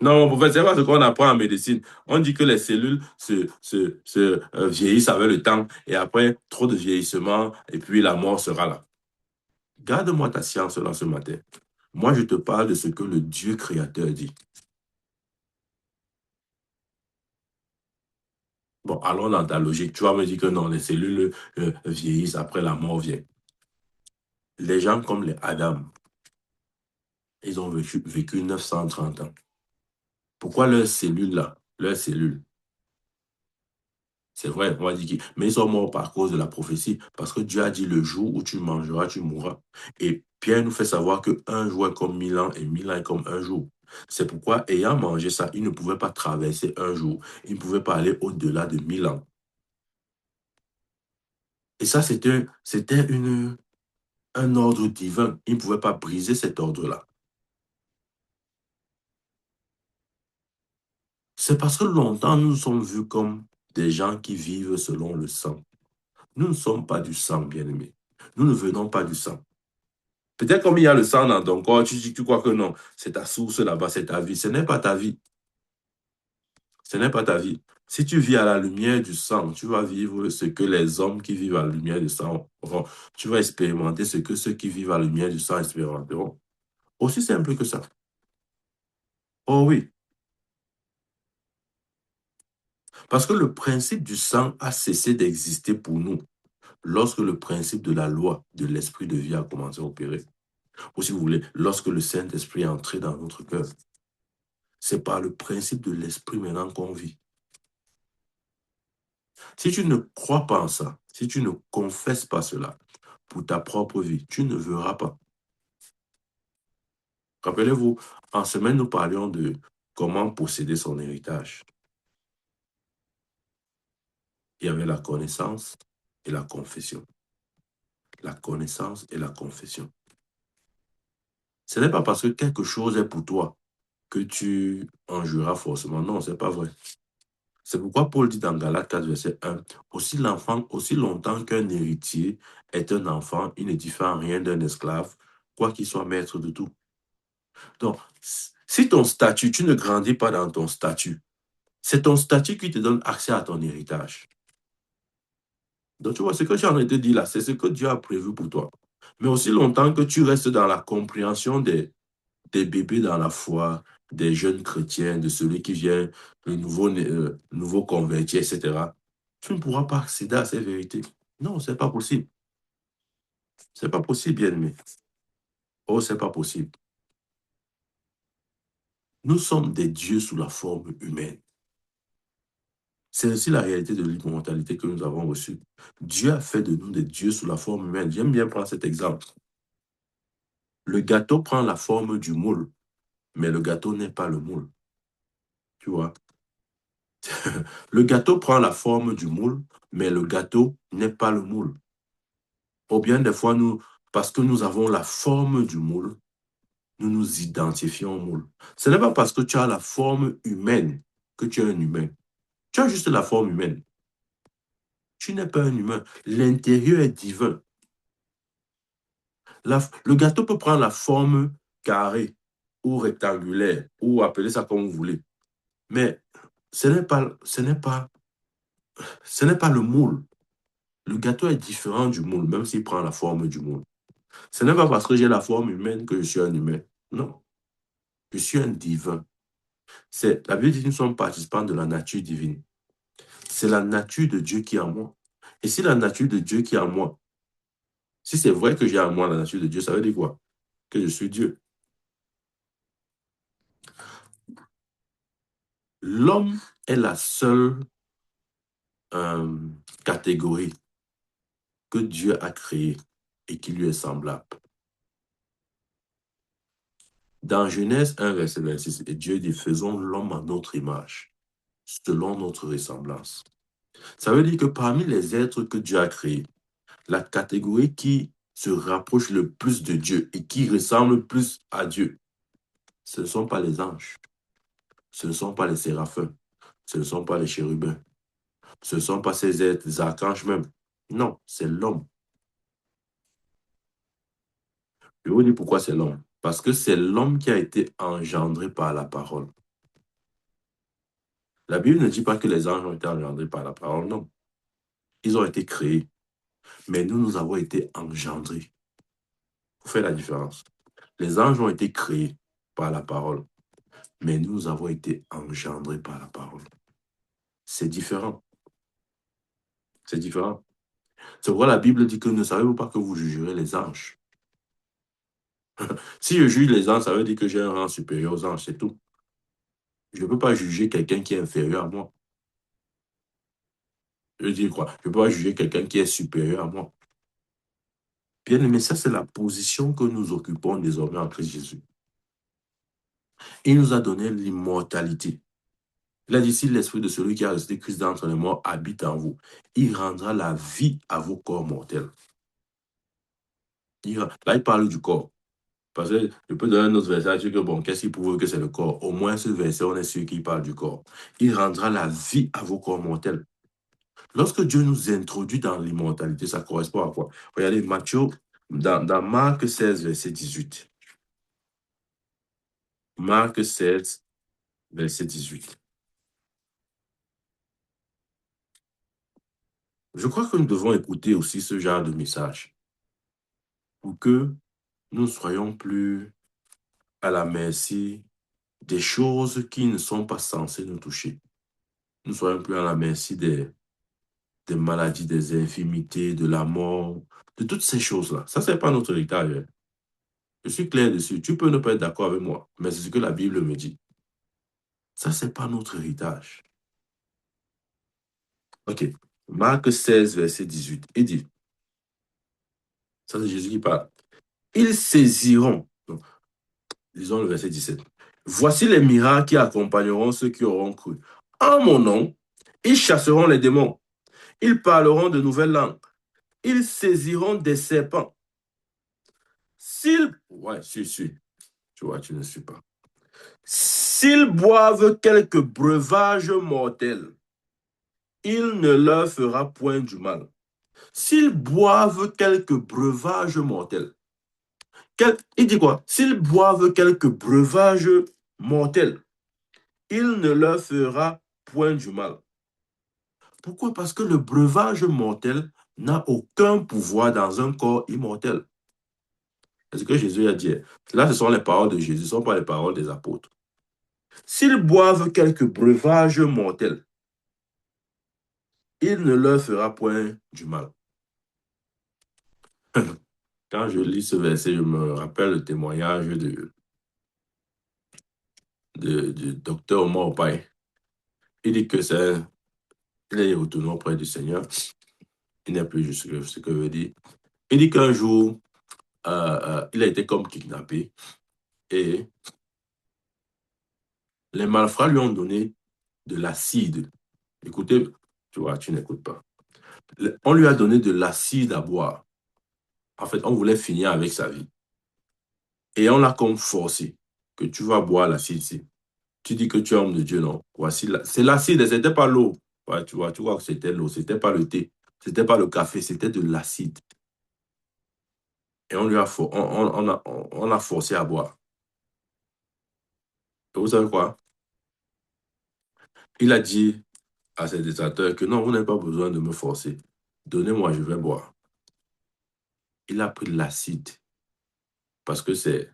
Non, mon prophète, c'est pas ce qu'on apprend en médecine. On dit que les cellules se vieillissent avec le temps et après, trop de vieillissement et puis la mort sera là. Garde-moi ta science là ce matin. Moi, je te parle de ce que le Dieu créateur dit. Bon, allons dans ta logique. Tu vas me dire que non, les cellules vieillissent après la mort vient. Les gens comme les Adam, ils ont vécu 930 ans. Pourquoi leurs cellules là, leurs cellules, c'est vrai, on va dire mais ils sont morts par cause de la prophétie, parce que Dieu a dit le jour où tu mangeras, tu mourras. Et Pierre nous fait savoir qu'un jour est comme 1000 ans et 1000 ans est comme un jour. C'est pourquoi, ayant mangé ça, ils ne pouvaient pas traverser un jour. Ils ne pouvaient pas aller au-delà de 1000 ans. Et ça, c'était un ordre divin. Ils ne pouvaient pas briser cet ordre-là. C'est parce que longtemps, nous sommes vus comme des gens qui vivent selon le sang. Nous ne sommes pas du sang, bien-aimés. Nous ne venons pas du sang. Peut-être comme il y a le sang dans ton corps, tu crois que non, c'est ta source là-bas, c'est ta vie. Ce n'est pas ta vie. Ce n'est pas ta vie. Si tu vis à la lumière du sang, tu vas vivre ce que les hommes qui vivent à la lumière du sang auront. Tu vas expérimenter ce que ceux qui vivent à la lumière du sang expérimenteront. Aussi simple que ça. Oh oui. Parce que le principe du sang a cessé d'exister pour nous lorsque le principe de la loi de l'esprit de vie a commencé à opérer. Ou si vous voulez, lorsque le Saint-Esprit est entré dans notre cœur. C'est par le principe de l'esprit maintenant qu'on vit. Si tu ne crois pas en ça, si tu ne confesses pas cela pour ta propre vie, tu ne verras pas. Rappelez-vous, en semaine, nous parlions de comment posséder son héritage. Il y avait la connaissance et la confession. La connaissance et la confession. Ce n'est pas parce que quelque chose est pour toi que tu en jureras forcément. Non, ce n'est pas vrai. C'est pourquoi Paul dit dans Galates 4, verset 1, aussi l'enfant, aussi longtemps qu'un héritier est un enfant, il ne diffère en rien d'un esclave, quoi qu'il soit maître de tout. Donc, si ton statut, tu ne grandis pas dans ton statut, c'est ton statut qui te donne accès à ton héritage. Donc, tu vois, ce que j'ai en train de te dire là, c'est ce que Dieu a prévu pour toi. Mais aussi longtemps que tu restes dans la compréhension des bébés dans la foi, des jeunes chrétiens, de celui qui vient, le nouveau converti, etc., tu ne pourras pas accéder à ces vérités. Non, ce n'est pas possible. Ce n'est pas possible, bien-aimé. Oh, ce n'est pas possible. Nous sommes des dieux sous la forme humaine. C'est aussi la réalité de l'immortalité que nous avons reçue. Dieu a fait de nous des dieux sous la forme humaine. J'aime bien prendre cet exemple. Le gâteau prend la forme du moule, mais le gâteau n'est pas le moule. Tu vois? Le gâteau prend la forme du moule, mais le gâteau n'est pas le moule. Ou bien des fois, parce que nous avons la forme du moule, nous nous identifions au moule. Ce n'est pas parce que tu as la forme humaine que tu es un humain. Tu as juste la forme humaine. Tu n'es pas un humain. L'intérieur est divin. Le gâteau peut prendre la forme carrée ou rectangulaire, ou appelez ça comme vous voulez. Mais ce n'est pas le moule. Le gâteau est différent du moule, même s'il prend la forme du moule. Ce n'est pas parce que j'ai la forme humaine que je suis un humain. Non, je suis un divin. La Bible dit que nous sommes participants de la nature divine. C'est la nature de Dieu qui est en moi. Et si la nature de Dieu qui est en moi, si c'est vrai que j'ai en moi la nature de Dieu, ça veut dire quoi? Que je suis Dieu. L'homme est la seule catégorie que Dieu a créée et qui lui est semblable. Dans Genèse 1, verset 26, Dieu dit, faisons l'homme à notre image, selon notre ressemblance. Ça veut dire que parmi les êtres que Dieu a créés, la catégorie qui se rapproche le plus de Dieu et qui ressemble le plus à Dieu, ce ne sont pas les anges, ce ne sont pas les séraphins, ce ne sont pas les chérubins, ce ne sont pas ces êtres, les archanges même. Non, c'est l'homme. Je vous dis pourquoi c'est l'homme. Parce que c'est l'homme qui a été engendré par la parole. La Bible ne dit pas que les anges ont été engendrés par la parole, non. Ils ont été créés. Mais nous avons été engendrés. Vous faites la différence. Les anges ont été créés par la parole. Mais nous avons été engendrés par la parole. C'est différent. C'est différent. C'est pourquoi la Bible dit que ne savez-vous pas que vous jugerez les anges. Si je juge les anges, ça veut dire que j'ai un rang supérieur aux anges, c'est tout. Je ne peux pas juger quelqu'un qui est inférieur à moi. Je veux dire quoi? Je ne peux pas juger quelqu'un qui est supérieur à moi. Bien aimé, ça c'est la position que nous occupons désormais en Christ Jésus. Il nous a donné l'immortalité. Il a dit, si l'esprit de celui qui a resté Christ d'entre les morts habite en vous, il rendra la vie à vos corps mortels. Là, il parle du corps. Parce que je peux donner un autre verset, dire que bon, qu'est-ce qui prouve que c'est le corps? Au moins, ce verset, on est sûr qu'il parle du corps. Il rendra la vie à vos corps mortels. Lorsque Dieu nous introduit dans l'immortalité, ça correspond à quoi? Regardez, Matthieu, dans Marc 16, verset 18. Marc 16, verset 18. Je crois que nous devons écouter aussi ce genre de message pour que nous ne soyons plus à la merci des choses qui ne sont pas censées nous toucher. Nous ne soyons plus à la merci des maladies, des infirmités, de la mort, de toutes ces choses-là. Ça, ce n'est pas notre héritage. Hein. Je suis clair dessus. Tu peux ne pas être d'accord avec moi, mais c'est ce que la Bible me dit. Ça, ce n'est pas notre héritage. OK. Marc 16, verset 18. Il dit, ça c'est Jésus qui parle. Ils saisiront, donc, disons le verset 17. Voici les miracles qui accompagneront ceux qui auront cru. En mon nom, ils chasseront les démons. Ils parleront de nouvelles langues. Ils saisiront des serpents. S'ils... Ouais, suis. Tu vois, tu ne suis pas. S'ils boivent quelques breuvages mortels, il ne leur fera point du mal. S'ils boivent quelques breuvages mortels, il dit quoi? S'ils boivent quelques breuvages mortels, il ne leur fera point du mal. Pourquoi? Parce que le breuvage mortel n'a aucun pouvoir dans un corps immortel. C'est ce que Jésus a dit. Là, ce sont les paroles de Jésus, ce ne sont pas les paroles des apôtres. S'ils boivent quelques breuvages mortels, il ne leur fera point du mal. Quand je lis ce verset, je me rappelle le témoignage du docteur Omar Opai. Il dit que il est retourné auprès du Seigneur. Il n'est plus juste ce que veut dire. Il dit qu'un jour, il a été comme kidnappé et les malfrats lui ont donné de l'acide. Écoutez, tu vois, tu n'écoutes pas. On lui a donné de l'acide à boire. En fait, on voulait finir avec sa vie. Et on l'a comme forcé que tu vas boire l'acide ici. Tu dis que tu es homme de Dieu, non? Voici, c'est l'acide, ce n'était pas l'eau. Ouais, tu vois que c'était l'eau, ce n'était pas le thé, ce n'était pas le café, c'était de l'acide. Et on lui a, on a forcé à boire. Et vous savez quoi? Il a dit à ses détracteurs que non, vous n'avez pas besoin de me forcer. Donnez-moi, je vais boire. Il a pris de l'acide parce que c'est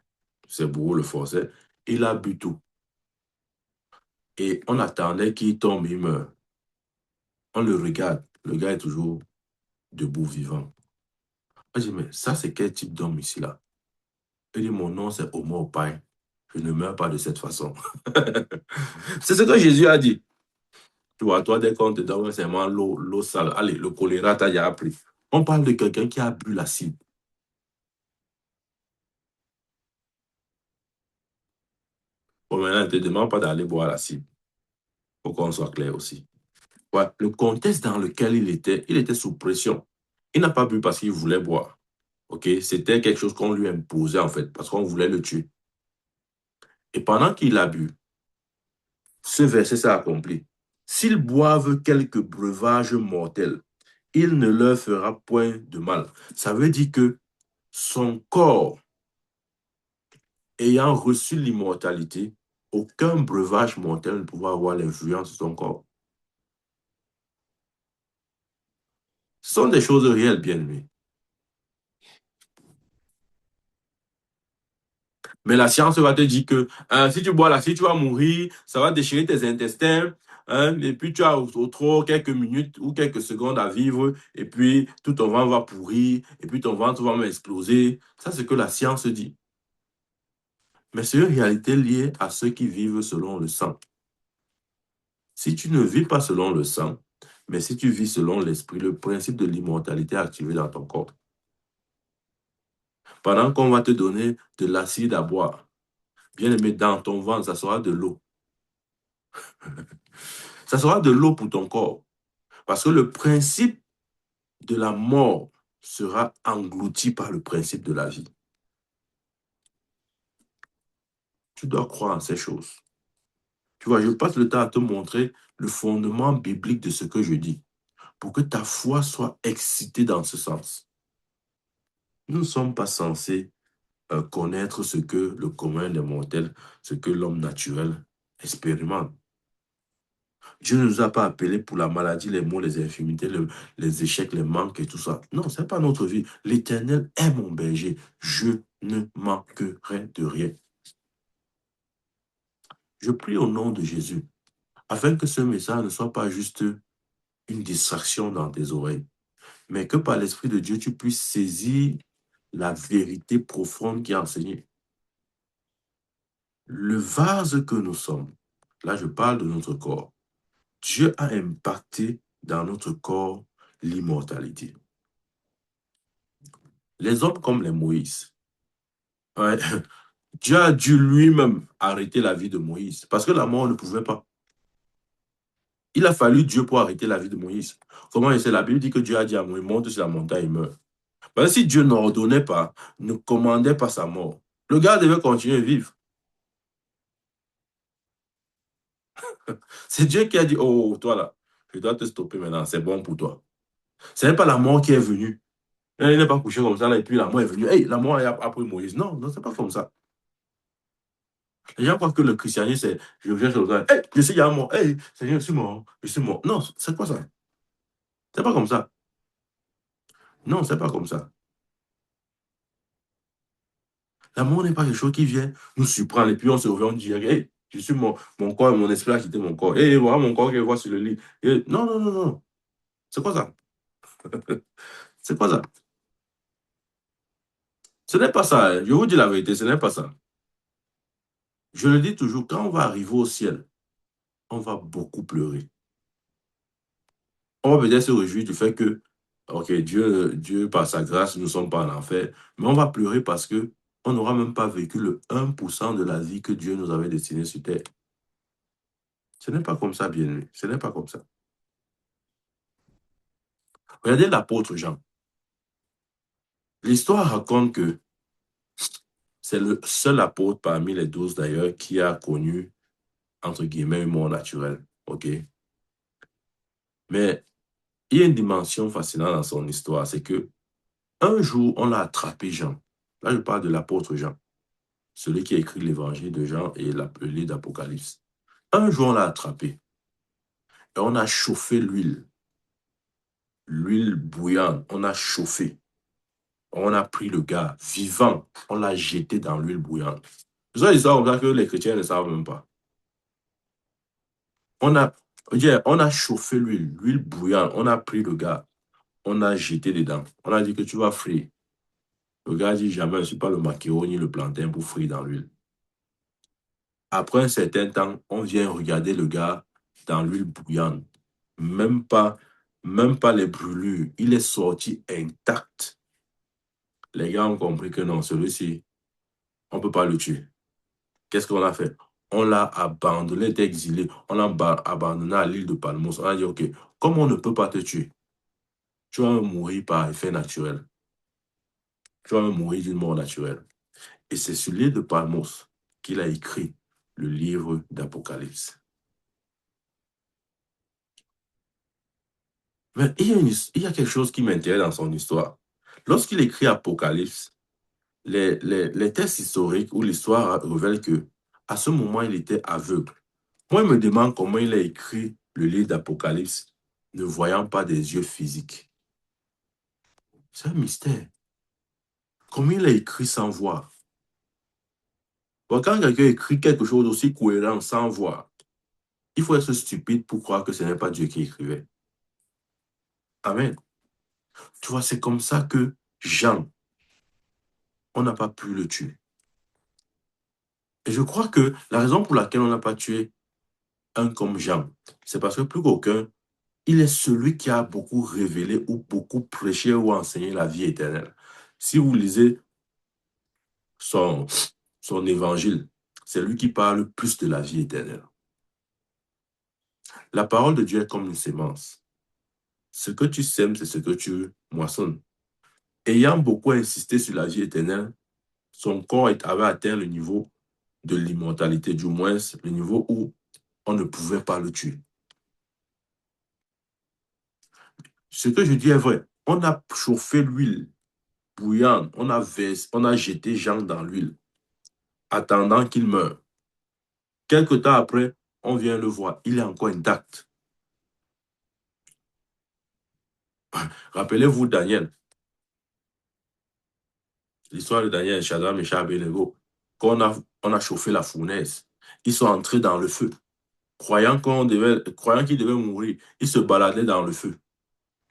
bourreau le forçait. Il a bu tout. Et on attendait qu'il tombe, il meurt. On le regarde. Le gars est toujours debout, vivant. On dit, mais ça, c'est quel type d'homme ici, là? Il dit, mon nom, c'est Omar Opai. Je ne meurs pas de cette façon. C'est ce que Jésus a dit. Tu vois, toi, dès qu'on te donne seulement l'eau sale, allez, le choléra, t'as déjà appris. On parle de quelqu'un qui a bu l'acide. Bon, maintenant, ne te demande pas d'aller boire l'acide. Faut qu'on soit clair aussi. Ouais, le contexte dans lequel il était sous pression. Il n'a pas bu parce qu'il voulait boire. OK? C'était quelque chose qu'on lui imposait, en fait, parce qu'on voulait le tuer. Et pendant qu'il a bu, ce verset s'est accompli. S'ils boivent quelques breuvages mortels, il ne leur fera point de mal. Ça veut dire que son corps, ayant reçu l'immortalité, aucun breuvage mortel ne pouvait avoir l'influence sur son corps. Ce sont des choses réelles, bien aimées. Mais la science va te dire que si tu bois là, si tu vas mourir, ça va déchirer tes intestins, hein, et puis tu as au trop quelques minutes ou quelques secondes à vivre, et puis tout ton ventre va pourrir, et puis ton ventre va même exploser. Ça, c'est ce que la science dit. Mais c'est une réalité liée à ceux qui vivent selon le sang. Si tu ne vis pas selon le sang, mais si tu vis selon l'esprit, le principe de l'immortalité est activé dans ton corps. Pendant qu'on va te donner de l'acide à boire, bien aimé, dans ton ventre, ça sera de l'eau. Ça sera de l'eau pour ton corps. Parce que le principe de la mort sera englouti par le principe de la vie. Tu dois croire en ces choses. Tu vois, je passe le temps à te montrer le fondement biblique de ce que je dis, pour que ta foi soit excitée dans ce sens. Nous ne sommes pas censés connaître ce que le commun des mortels, ce que l'homme naturel expérimente. Dieu ne nous a pas appelés pour la maladie, les maux, les infirmités, les échecs, les manques et tout ça. Non, ce n'est pas notre vie. L'Éternel est mon berger. Je ne manquerai de rien. Je prie au nom de Jésus, afin que ce message ne soit pas juste une distraction dans tes oreilles, mais que par l'Esprit de Dieu, tu puisses saisir la vérité profonde qui est enseignée. Le vase que nous sommes, là je parle de notre corps, Dieu a impacté dans notre corps l'immortalité. Les hommes comme les Moïse, ouais, Dieu a dû lui-même arrêter la vie de Moïse parce que la mort ne pouvait pas. Il a fallu Dieu pour arrêter la vie de Moïse. Comment c'est la Bible dit que Dieu a dit à Moïse, monte sur la montagne et meurt. Ben, si Dieu n'ordonnait pas, ne commandait pas sa mort, le gars devait continuer à vivre. C'est Dieu qui a dit, oh, toi là, je dois te stopper maintenant, c'est bon pour toi. Ce n'est pas la mort qui est venue. Il n'est pas couché comme ça, là, et puis la mort est venue. Hey, la mort est après Moïse. Non, non, c'est pas comme ça. Les gens croient que le christianisme, c'est je viens sur le temps, hey, je suis mort, hey, Seigneur, je suis mort, je suis mort. Non, c'est quoi ça? C'est pas comme ça. Non, c'est pas comme ça. La mort n'est pas quelque chose qui vient nous surprendre et puis on se revient, on dit, hey, je suis mort, mon corps, mon esprit a quitté mon corps. Hey, voilà mon corps que je vois sur le lit. Et, non, non, non, non. C'est quoi ça? C'est quoi ça? Ce n'est pas ça, hein. Je vous dis la vérité, ce n'est pas ça. Je le dis toujours, quand on va arriver au ciel, on va beaucoup pleurer. On va peut-être se réjouir du fait que, ok, Dieu, par sa grâce, nous ne sommes pas en enfer, mais on va pleurer parce que on n'aura même pas vécu le 1% de la vie que Dieu nous avait destinée sur terre. Ce n'est pas comme ça, bien-aimé. Ce n'est pas comme ça. Regardez l'apôtre Jean. L'histoire raconte que c'est le seul apôtre parmi les 12 d'ailleurs qui a connu, entre guillemets, une mort naturelle. OK? Mais il y a une dimension fascinante dans son histoire, c'est que un jour, on a attrapé Jean. Là, je parle de l'apôtre Jean, celui qui a écrit l'évangile de Jean et le livre d'Apocalypse. Un jour, on l'a attrapé et on a chauffé l'huile bouillante, on a chauffé. On a pris le gars vivant, on l'a jeté dans l'huile bouillante. C'est ça l'histoire comme ça que les chrétiens ne savent même pas. On a, on a chauffé l'huile bouillante, on a pris le gars, on a jeté dedans. On a dit que tu vas frire. Le gars dit jamais, je ne suis pas le maquereau ni le plantain pour frire dans l'huile. Après un certain temps, on vient regarder le gars dans l'huile bouillante. Même pas, même pas les brûlures. Il est sorti intact. Les gars ont compris que non, celui-ci, on ne peut pas le tuer. Qu'est-ce qu'on a fait? On l'a abandonné, il était exilé. On l'a abandonné à l'île de Palmos. On a dit, OK, comme on ne peut pas te tuer, tu vas mourir par effet naturel. Tu vas mourir d'une mort naturelle. Et c'est sur l'île de Palmos qu'il a écrit le livre d'Apocalypse. Mais il y a quelque chose qui m'intéresse dans son histoire. Lorsqu'il écrit Apocalypse, les textes historiques ou l'histoire révèlent que à ce moment, il était aveugle. Moi, je me demande comment il a écrit le livre d'Apocalypse ne voyant pas des yeux physiques. C'est un mystère. Comment il a écrit sans voir? Bon, quand quelqu'un écrit quelque chose aussi cohérent sans voir, il faut être stupide pour croire que ce n'est pas Dieu qui écrivait. Amen. Tu vois, c'est comme ça que Jean, on n'a pas pu le tuer. Et je crois que la raison pour laquelle on n'a pas tué un comme Jean, c'est parce que plus qu'aucun, il est celui qui a beaucoup révélé ou beaucoup prêché ou enseigné la vie éternelle. Si vous lisez son évangile, c'est lui qui parle plus de la vie éternelle. La parole de Dieu est comme une sémence. Ce que tu sèmes, c'est ce que tu moissonnes. Ayant beaucoup insisté sur la vie éternelle, son corps avait atteint le niveau de l'immortalité, du moins le niveau où on ne pouvait pas le tuer. Ce que je dis est vrai. On a chauffé l'huile bouillante, on a jeté Jean dans l'huile, attendant qu'il meure. Quelque temps après, on vient le voir, il est encore intact. Rappelez-vous Daniel, l'histoire de Daniel, Shadrach, Meshach, Abednego. Quand on a chauffé la fournaise, ils sont entrés dans le feu, croyant qu'ils devaient mourir. Ils se baladaient dans le feu.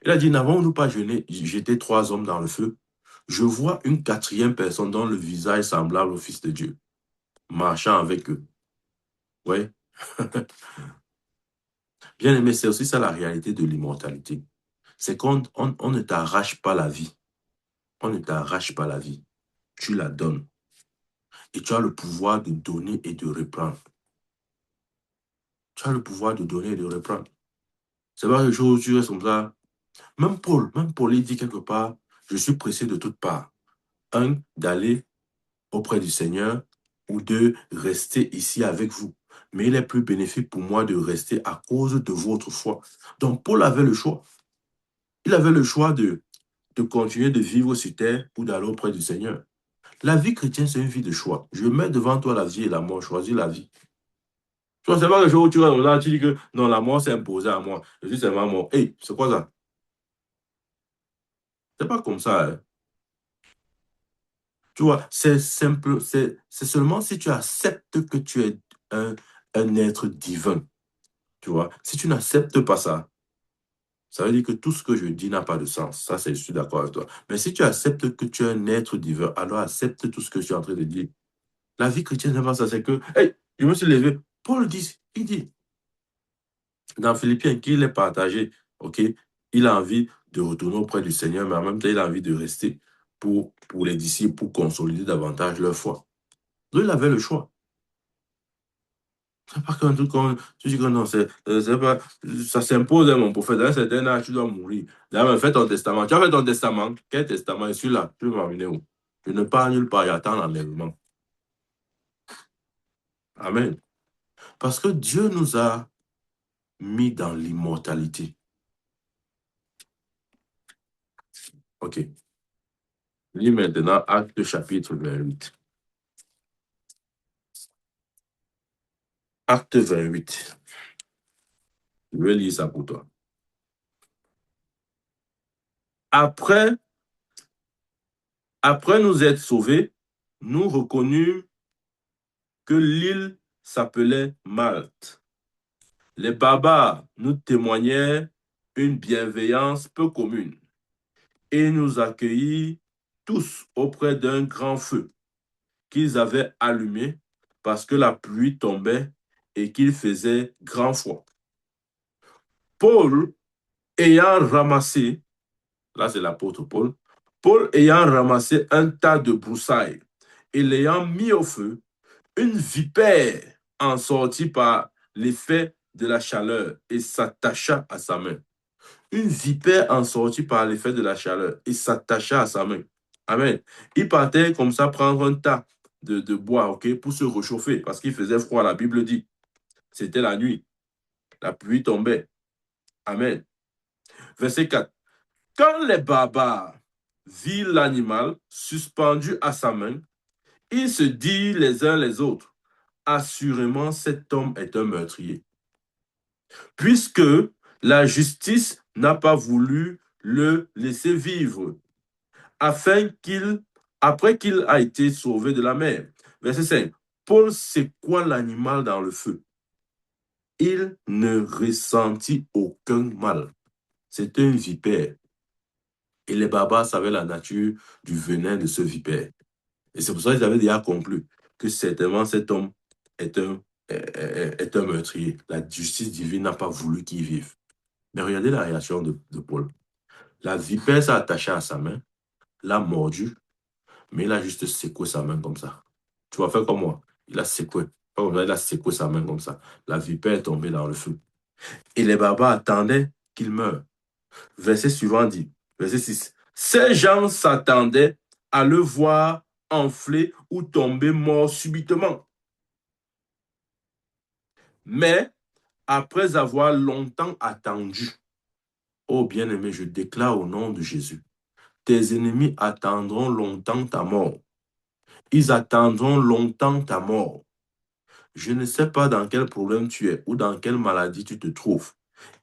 Il a dit, n'avons-nous pas jeté 3 hommes dans le feu? Je vois une 4e personne dont le visage semblable au Fils de Dieu, marchant avec eux. Oui. Bien aimé, c'est aussi ça la réalité de l'immortalité. C'est qu'on ne t'arrache pas la vie. On ne t'arrache pas la vie. Tu la donnes. Et tu as le pouvoir de donner et de reprendre. Tu as le pouvoir de donner et de reprendre. C'est pas quelque chose où tu restes comme ça. Même Paul, il dit quelque part, je suis pressé de toutes parts. Un, d'aller auprès du Seigneur, ou deux, rester ici avec vous. Mais il est plus bénéfique pour moi de rester à cause de votre foi. Donc Paul avait le choix. Il avait le choix de continuer de vivre sur terre ou d'aller auprès du Seigneur. La vie chrétienne, c'est une vie de choix. Je mets devant toi la vie et la mort, choisis la vie. Tu vois, c'est pas quelque chose où tu vas là, tu dis que non, la mort s'est imposée à moi. Je suis seulement mort. Hey, c'est quoi ça? C'est pas comme ça, hein. Tu vois, c'est simple, c'est seulement si tu acceptes que tu es un, un être divin. Tu vois, si tu n'acceptes pas ça, ça veut dire que tout ce que je dis n'a pas de sens. Ça, c'est, je suis d'accord avec toi. Mais si tu acceptes que tu es un être divin, alors accepte tout ce que je suis en train de dire. La vie chrétienne, c'est pas ça, c'est que, hey, je me suis levé. Paul dit, il dit, dans Philippiens, qu'il est partagé, ok? Il a envie de retourner auprès du Seigneur, mais en même temps, il a envie de rester pour les disciples, pour consolider davantage leur foi. Donc, il avait le choix. C'est pas qu'un truc comme, tu dis que non, c'est pas, ça s'impose, hein, mon prophète. À un certain âge, tu dois mourir. D'ailleurs, fais ton testament. Tu as fait ton testament. Quel testament? Je suis là. Tu veux m'emmener où? Je ne pars nulle part. J'attends l'enlèvement. Amen. Parce que Dieu nous a mis dans l'immortalité. OK. Lis maintenant Acte chapitre 28. Acte 28. Je vais lire ça pour toi. Après, après nous être sauvés, nous reconnûmes que l'île s'appelait Malte. Les barbares nous témoignèrent une bienveillance peu commune et nous accueillirent tous auprès d'un grand feu qu'ils avaient allumé parce que la pluie tombait et qu'il faisait grand froid. Paul ayant ramassé, là c'est l'apôtre Paul, Paul ayant ramassé un tas de broussailles et l'ayant mis au feu, une vipère en sortit par l'effet de la chaleur et s'attacha à sa main. Une vipère en sortit par l'effet de la chaleur et s'attacha à sa main. Amen. Il partait comme ça prendre un tas de bois, ok, pour se réchauffer parce qu'il faisait froid. La Bible dit, c'était la nuit. La pluie tombait. Amen. Verset 4. Quand les barbares virent l'animal suspendu à sa main, ils se dirent les uns les autres, assurément cet homme est un meurtrier. Puisque la justice n'a pas voulu le laisser vivre, afin qu'il, après qu'il a été sauvé de la mer. Verset 5. Paul secoua l'animal dans le feu. Il ne ressentit aucun mal. C'était une vipère. Et les barbares savaient la nature du venin de ce vipère. Et c'est pour ça qu'ils avaient déjà conclu que certainement cet homme est est un meurtrier. La justice divine n'a pas voulu qu'il vive. Mais regardez la réaction de Paul. La vipère s'est attachée à sa main, l'a mordu, mais il a juste secoué sa main comme ça. Tu vas faire comme moi. Il a secoué. Il a secoué sa main comme ça. La vipère est tombée dans le feu. Et les barbares attendaient qu'il meure. Verset suivant dit, verset 6. Ces gens s'attendaient à le voir enfler ou tomber mort subitement. Mais après avoir longtemps attendu, ô bien-aimé, je déclare au nom de Jésus, tes ennemis attendront longtemps ta mort. Ils attendront longtemps ta mort. Je ne sais pas dans quel problème tu es ou dans quelle maladie tu te trouves.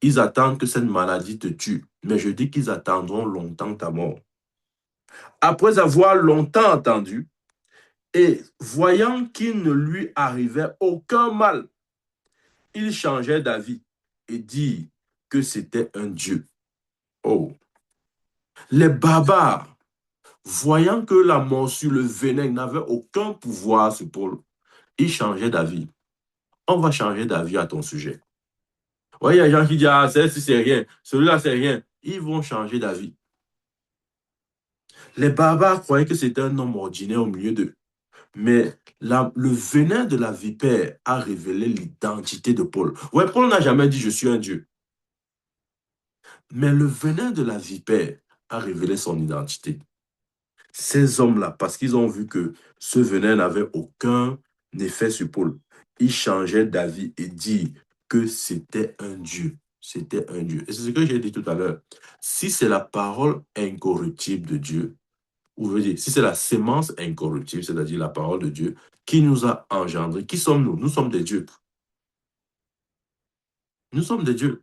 Ils attendent que cette maladie te tue, mais je dis qu'ils attendront longtemps ta mort. Après avoir longtemps attendu et voyant qu'il ne lui arrivait aucun mal, il changeait d'avis et dit que c'était un dieu. Oh! Les barbares, voyant que la morsure, le venin n'avait aucun pouvoir sur Paul, ils changeaient d'avis. On va changer d'avis à ton sujet. Oui, il y a des gens qui disent, ah, c'est rien, celui-là, c'est rien. Ils vont changer d'avis. Les barbares croyaient que c'était un homme ordinaire au milieu d'eux. Mais le venin de la vipère a révélé l'identité de Paul. Ouais, Paul n'a jamais dit, je suis un Dieu. Mais le venin de la vipère a révélé son identité. Ces hommes-là, parce qu'ils ont vu que ce venin n'avait aucun effet sur Paul, ils changeaient d'avis et disent que c'était un Dieu. C'était un Dieu. Et c'est ce que j'ai dit tout à l'heure. Si c'est la parole incorruptible de Dieu, ou veut dire, si c'est la sémence incorruptible, c'est-à-dire la parole de Dieu, qui nous a engendrés, qui sommes-nous? Nous sommes des dieux. Nous sommes des dieux.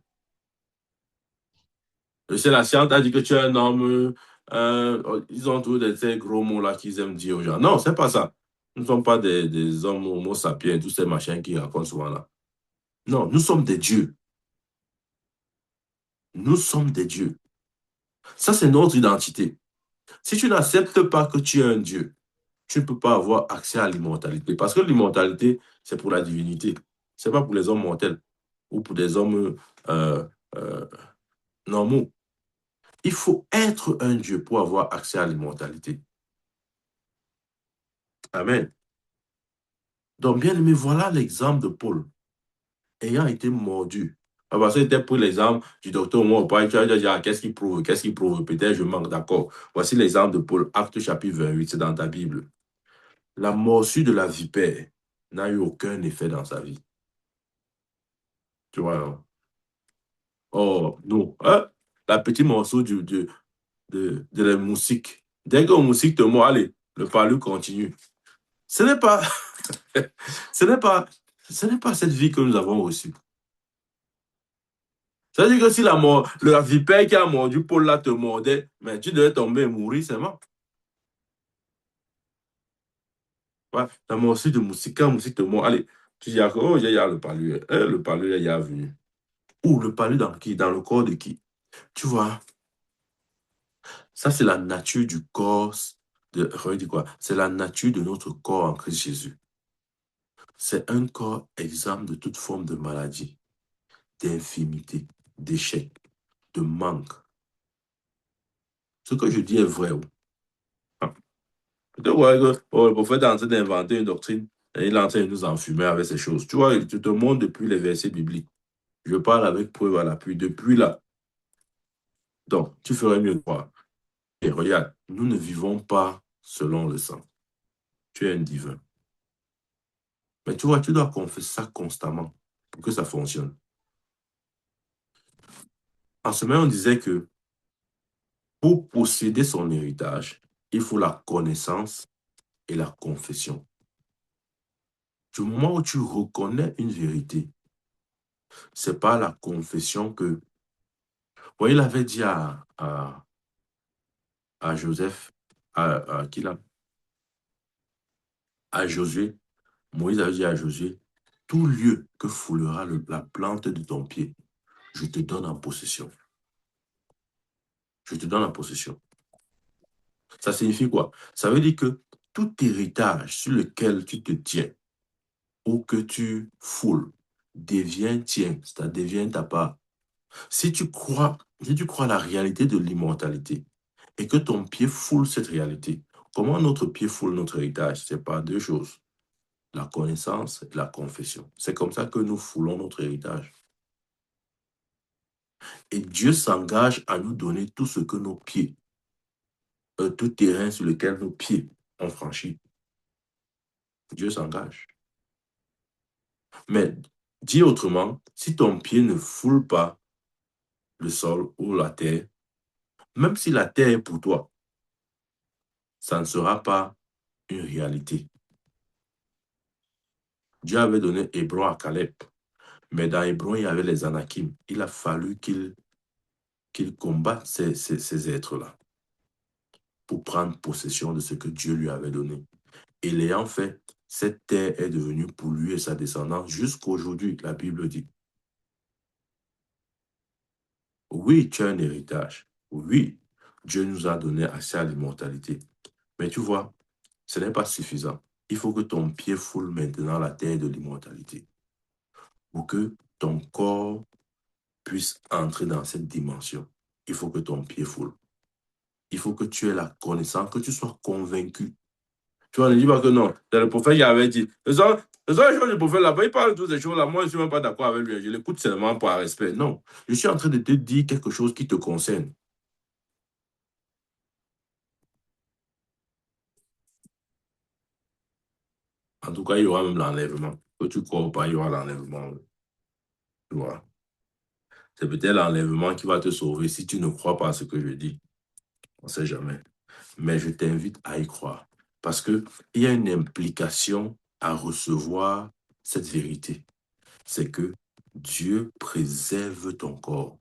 C'est la science a dit que tu es un homme. Ils ont trouvé ces gros mots-là qu'ils aiment dire aux gens. Non, c'est pas ça. Nous ne sommes pas des hommes homo sapiens, tous ces machins qu'ils racontent souvent là. Non, nous sommes des dieux. Nous sommes des dieux. Ça, c'est notre identité. Si tu n'acceptes pas que tu es un dieu, tu ne peux pas avoir accès à l'immortalité. Parce que l'immortalité, c'est pour la divinité. Ce n'est pas pour les hommes mortels ou pour des hommes euh, euh, normaux. Il faut être un dieu pour avoir accès à l'immortalité. Amen. Donc, bien aimé, voilà l'exemple de Paul ayant été mordu. Parce que c'était pour l'exemple du docteur Omar, tu vas dire, qu'est-ce qui prouve? Qu'est-ce qui prouve? Peut-être je manque d'accord. Voici l'exemple de Paul, Acte chapitre 28, c'est dans ta Bible. La morsure de la vipère n'a eu aucun effet dans sa vie. Tu vois, non? Oh, non. Hein? La petite morceau de la musique. Dès qu'un musique te mord, allez, le parler continue. Ce n'est pas, ce n'est pas, ce n'est pas cette vie que nous avons reçue. C'est-à-dire que si la vipère qui a mordu Paul là te mordait, mais tu devais tomber et mourir seulement. Ouais, la morsure de musique, quand la musique te mord, allez, tu dis, oh, il y a le palu, le palu, il y a venu. Ou le palu dans qui? Dans le corps de qui? Tu vois, ça c'est la nature du corps, quoi? C'est la nature de notre corps en Christ Jésus. C'est un corps exempt de toute forme de maladie, d'infimité, d'échec, de manque. Ce que je dis est vrai. Tu vois que le prophète est en train d'inventer une doctrine et il est en train de nous enfumer avec ces choses. Tu vois, je te montre depuis les versets bibliques. Je parle avec preuve à l'appui depuis là. Donc, tu ferais mieux de croire. Et regarde, nous ne vivons pas selon le sang. Tu es un divin. Mais tu vois, tu dois confesser ça constamment pour que ça fonctionne. En ce moment, on disait que pour posséder son héritage, il faut la connaissance et la confession. Du moment où tu reconnais une vérité, c'est pas la confession que... Bon, il avait dit à Joseph, qui là? À Josué, Moïse avait dit à Josué, tout lieu que foulera la plante de ton pied, je te donne en possession. Je te donne en possession. Ça signifie quoi? Ça veut dire que tout héritage sur lequel tu te tiens ou que tu foules devient tien, ça devient ta part. Si tu crois à la réalité de l'immortalité et que ton pied foule cette réalité, comment notre pied foule notre héritage? C'est par deux choses, la connaissance et la confession. C'est comme ça que nous foulons notre héritage. Et Dieu s'engage à nous donner tout ce que nos pieds, tout terrain sur lequel nos pieds ont franchi. Dieu s'engage. Mais dit autrement, si ton pied ne foule pas le sol ou la terre, même si la terre est pour toi, ça ne sera pas une réalité. Dieu avait donné Hébron à Caleb, mais dans Hébron, il y avait les Anakim. Il a fallu qu'il combatte ces êtres-là pour prendre possession de ce que Dieu lui avait donné. Et l'ayant fait, cette terre est devenue pour lui et sa descendance jusqu'à aujourd'hui, la Bible dit. Oui, tu as un héritage. Oui, Dieu nous a donné accès à l'immortalité. Mais tu vois, ce n'est pas suffisant. Il faut que ton pied foule maintenant la terre de l'immortalité pour que ton corps puisse entrer dans cette dimension. Il faut que ton pied foule. Il faut que tu aies la connaissance, que tu sois convaincu. Tu vois, ne dis pas que non. C'est le prophète qui avait dit. Les autres choses du prophète là-bas, il parle de toutes ces choses-là. Moi, je ne suis même pas d'accord avec lui. Je l'écoute seulement par respect. Non. Je suis en train de te dire quelque chose qui te concerne. En tout cas, il y aura même l'enlèvement. Que tu crois ou pas, il y aura l'enlèvement. Tu vois. C'est peut-être l'enlèvement qui va te sauver si tu ne crois pas à ce que je dis. On ne sait jamais. Mais je t'invite à y croire. Parce qu'il y a une implication à recevoir cette vérité. C'est que Dieu préserve ton corps.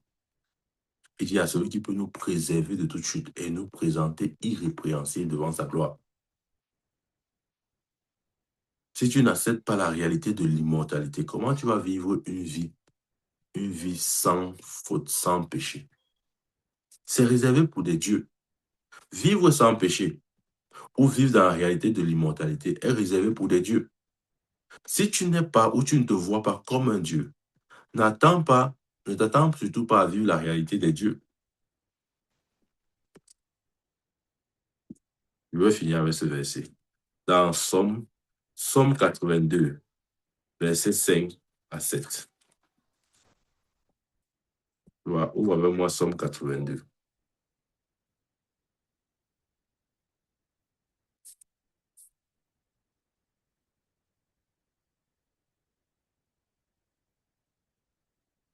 Il dit à celui qui peut nous préserver de toute chute et nous présenter irrépréhensibles devant sa gloire. Si tu n'acceptes pas la réalité de l'immortalité, comment tu vas vivre une vie sans faute, sans péché? C'est réservé pour des dieux. Vivre sans péché ou vivre dans la réalité de l'immortalité est réservé pour des dieux. Si tu n'es pas ou tu ne te vois pas comme un dieu, n'attends pas, ne t'attends surtout pas à vivre la réalité des dieux. Je vais finir avec ce verset. Dans Somme 82, versets 5 à 7. Ouvre avec moi Somme 82.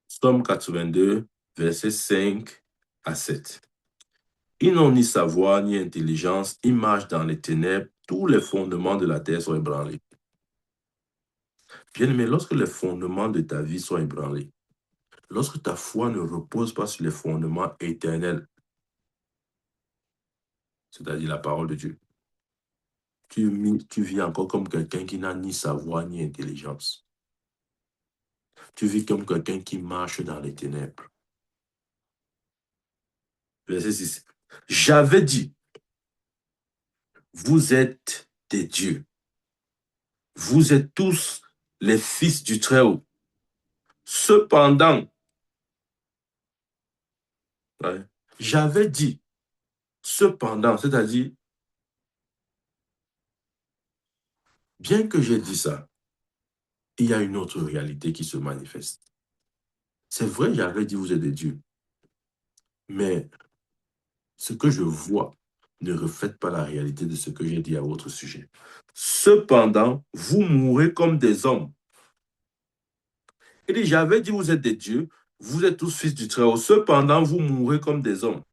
Somme 82, versets 5 à 7. Ils n'ont ni savoir ni intelligence, ils marchent dans les ténèbres, tous les fondements de la terre sont ébranlés. Bien-aimé, lorsque les fondements de ta vie sont ébranlés, lorsque ta foi ne repose pas sur les fondements éternels, c'est-à-dire la parole de Dieu, tu vis encore comme quelqu'un qui n'a ni savoir ni intelligence. Tu vis comme quelqu'un qui marche dans les ténèbres. Verset 6. J'avais dit, vous êtes des dieux. Vous êtes tous les fils du Très-Haut. Cependant, ouais, j'avais dit, cependant, c'est-à-dire, bien que j'ai dit ça, il y a une autre réalité qui se manifeste. C'est vrai, j'avais dit, vous êtes des dieux. Mais ce que je vois ne reflète pas la réalité de ce que j'ai dit à votre sujet. Cependant, vous mourrez comme des hommes. Il dit, j'avais dit, vous êtes des dieux, vous êtes tous fils du Très-Haut. Cependant, vous mourrez comme des hommes.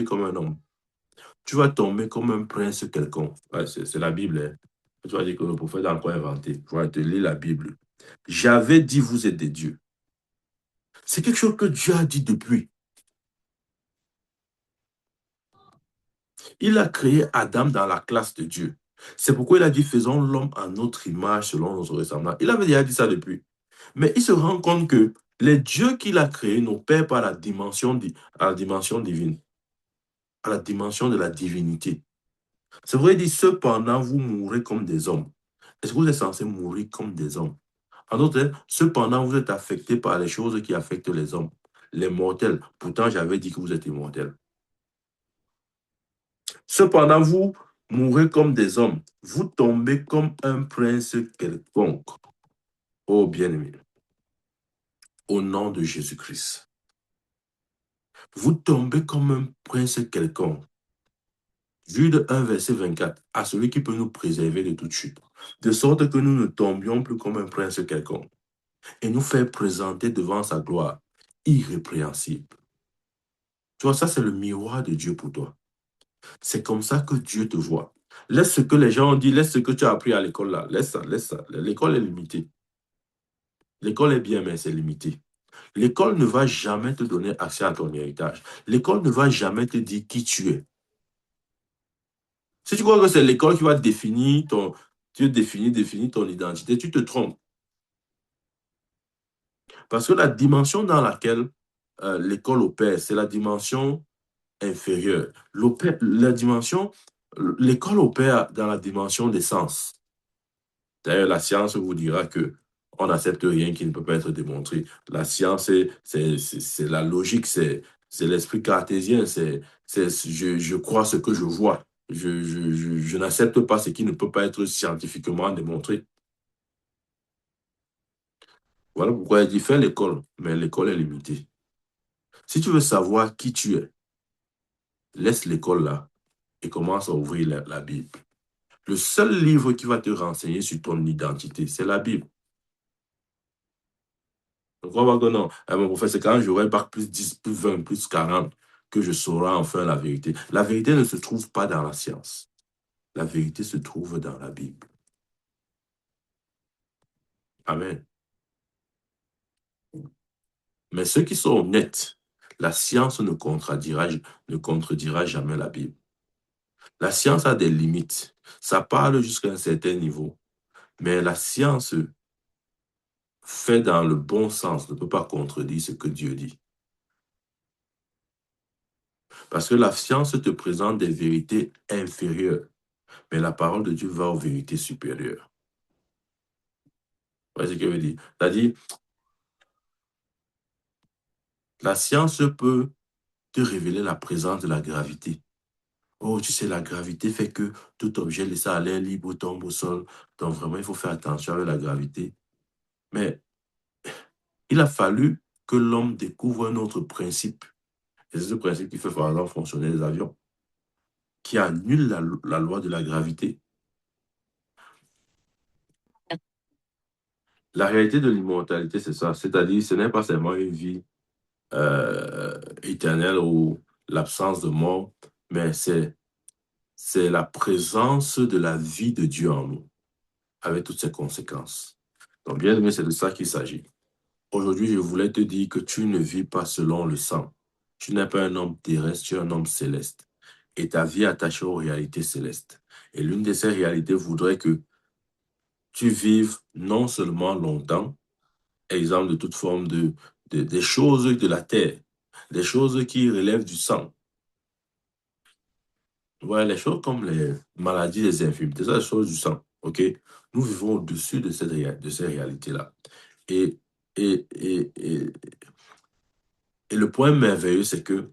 Comme un homme. Tu vas tomber comme un prince quelconque. Ouais, c'est la Bible. Hein. Tu vas dire que le prophète a encore inventé. Tu vas te lire la Bible. J'avais dit, vous êtes des dieux. C'est quelque chose que Dieu a dit depuis. Il a créé Adam dans la classe de Dieu. C'est pourquoi il a dit, faisons l'homme à notre image, selon notre ressemblance. Il avait déjà dit ça depuis. Mais il se rend compte que les dieux qu'il a créés n'opèrent pas à la dimension divine, à la dimension de la divinité. C'est vrai, il dit, cependant, vous mourrez comme des hommes. Est-ce que vous êtes censé mourir comme des hommes? En d'autres termes, cependant, vous êtes affecté par les choses qui affectent les hommes, les mortels. Pourtant, j'avais dit que vous êtes immortels. Cependant, vous mourrez comme des hommes. Vous tombez comme un prince quelconque. Oh bien-aimé, au nom de Jésus-Christ. Vous tombez comme un prince quelconque. Jude 1, verset 24, à celui qui peut nous préserver de toute chute, de sorte que nous ne tombions plus comme un prince quelconque, et nous faire présenter devant sa gloire irrépréhensible. Tu vois, ça c'est le miroir de Dieu pour toi. C'est comme ça que Dieu te voit. Laisse ce que les gens ont dit, laisse ce que tu as appris à l'école là. Laisse ça, laisse ça. L'école est limitée. L'école est bien, mais c'est limité. L'école ne va jamais te donner accès à ton héritage. L'école ne va jamais te dire qui tu es. Si tu crois que c'est l'école qui va définir définir ton identité, tu te trompes. Parce que la dimension dans laquelle l'école opère, c'est la dimension inférieure. L'école opère dans la dimension des sens. D'ailleurs, la science vous dira que on n'accepte rien qui ne peut pas être démontré. La science, c'est la logique, c'est C'est l'esprit cartésien, je crois ce que je vois. Je n'accepte pas ce qui ne peut pas être scientifiquement démontré. Voilà pourquoi il dit fais l'école, mais l'école est limitée. Si tu veux savoir qui tu es, laisse l'école là et commence à ouvrir la Bible. Le seul livre qui va te renseigner sur ton identité, c'est la Bible. Ne crois pas que non. Mon professeur, c'est quand j'aurai bac plus 10, plus 20, plus 40 que je saurai enfin la vérité. La vérité ne se trouve pas dans la science. La vérité se trouve dans la Bible. Amen. Mais ceux qui sont honnêtes, la science ne contredira jamais la Bible. La science a des limites. Ça parle jusqu'à un certain niveau. Mais la science fait dans le bon sens, ne peut pas contredire ce que Dieu dit. Parce que la science te présente des vérités inférieures, mais la parole de Dieu va aux vérités supérieures. Vous voyez ce que je veux dire? C'est-à-dire, la science peut te révéler la présence de la gravité. Oh, tu sais, la gravité fait que tout objet laissé à l'air libre tombe au sol. Donc vraiment, il faut faire attention avec la gravité. Mais il a fallu que l'homme découvre un autre principe. Et c'est ce principe qui fait, par exemple, fonctionner les avions, qui annule la loi de la gravité. La réalité de l'immortalité, c'est ça. C'est-à-dire, ce n'est pas seulement une vie éternelle ou l'absence de mort, mais c'est la présence de la vie de Dieu en nous, avec toutes ses conséquences. Donc, bien aimé, c'est de ça qu'il s'agit. Aujourd'hui, je voulais te dire que tu ne vis pas selon le sang. Tu n'es pas un homme terrestre, tu es un homme céleste. Et ta vie est attachée aux réalités célestes. Et l'une de ces réalités voudrait que tu vives non seulement longtemps, exemple de toute forme des choses de la terre, des choses qui relèvent du sang. Voilà, les choses comme les maladies, les infirmités, c'est des choses du sang. OK? Nous vivons au-dessus de ces réalités-là. Et, et, et, et, et le point merveilleux, c'est que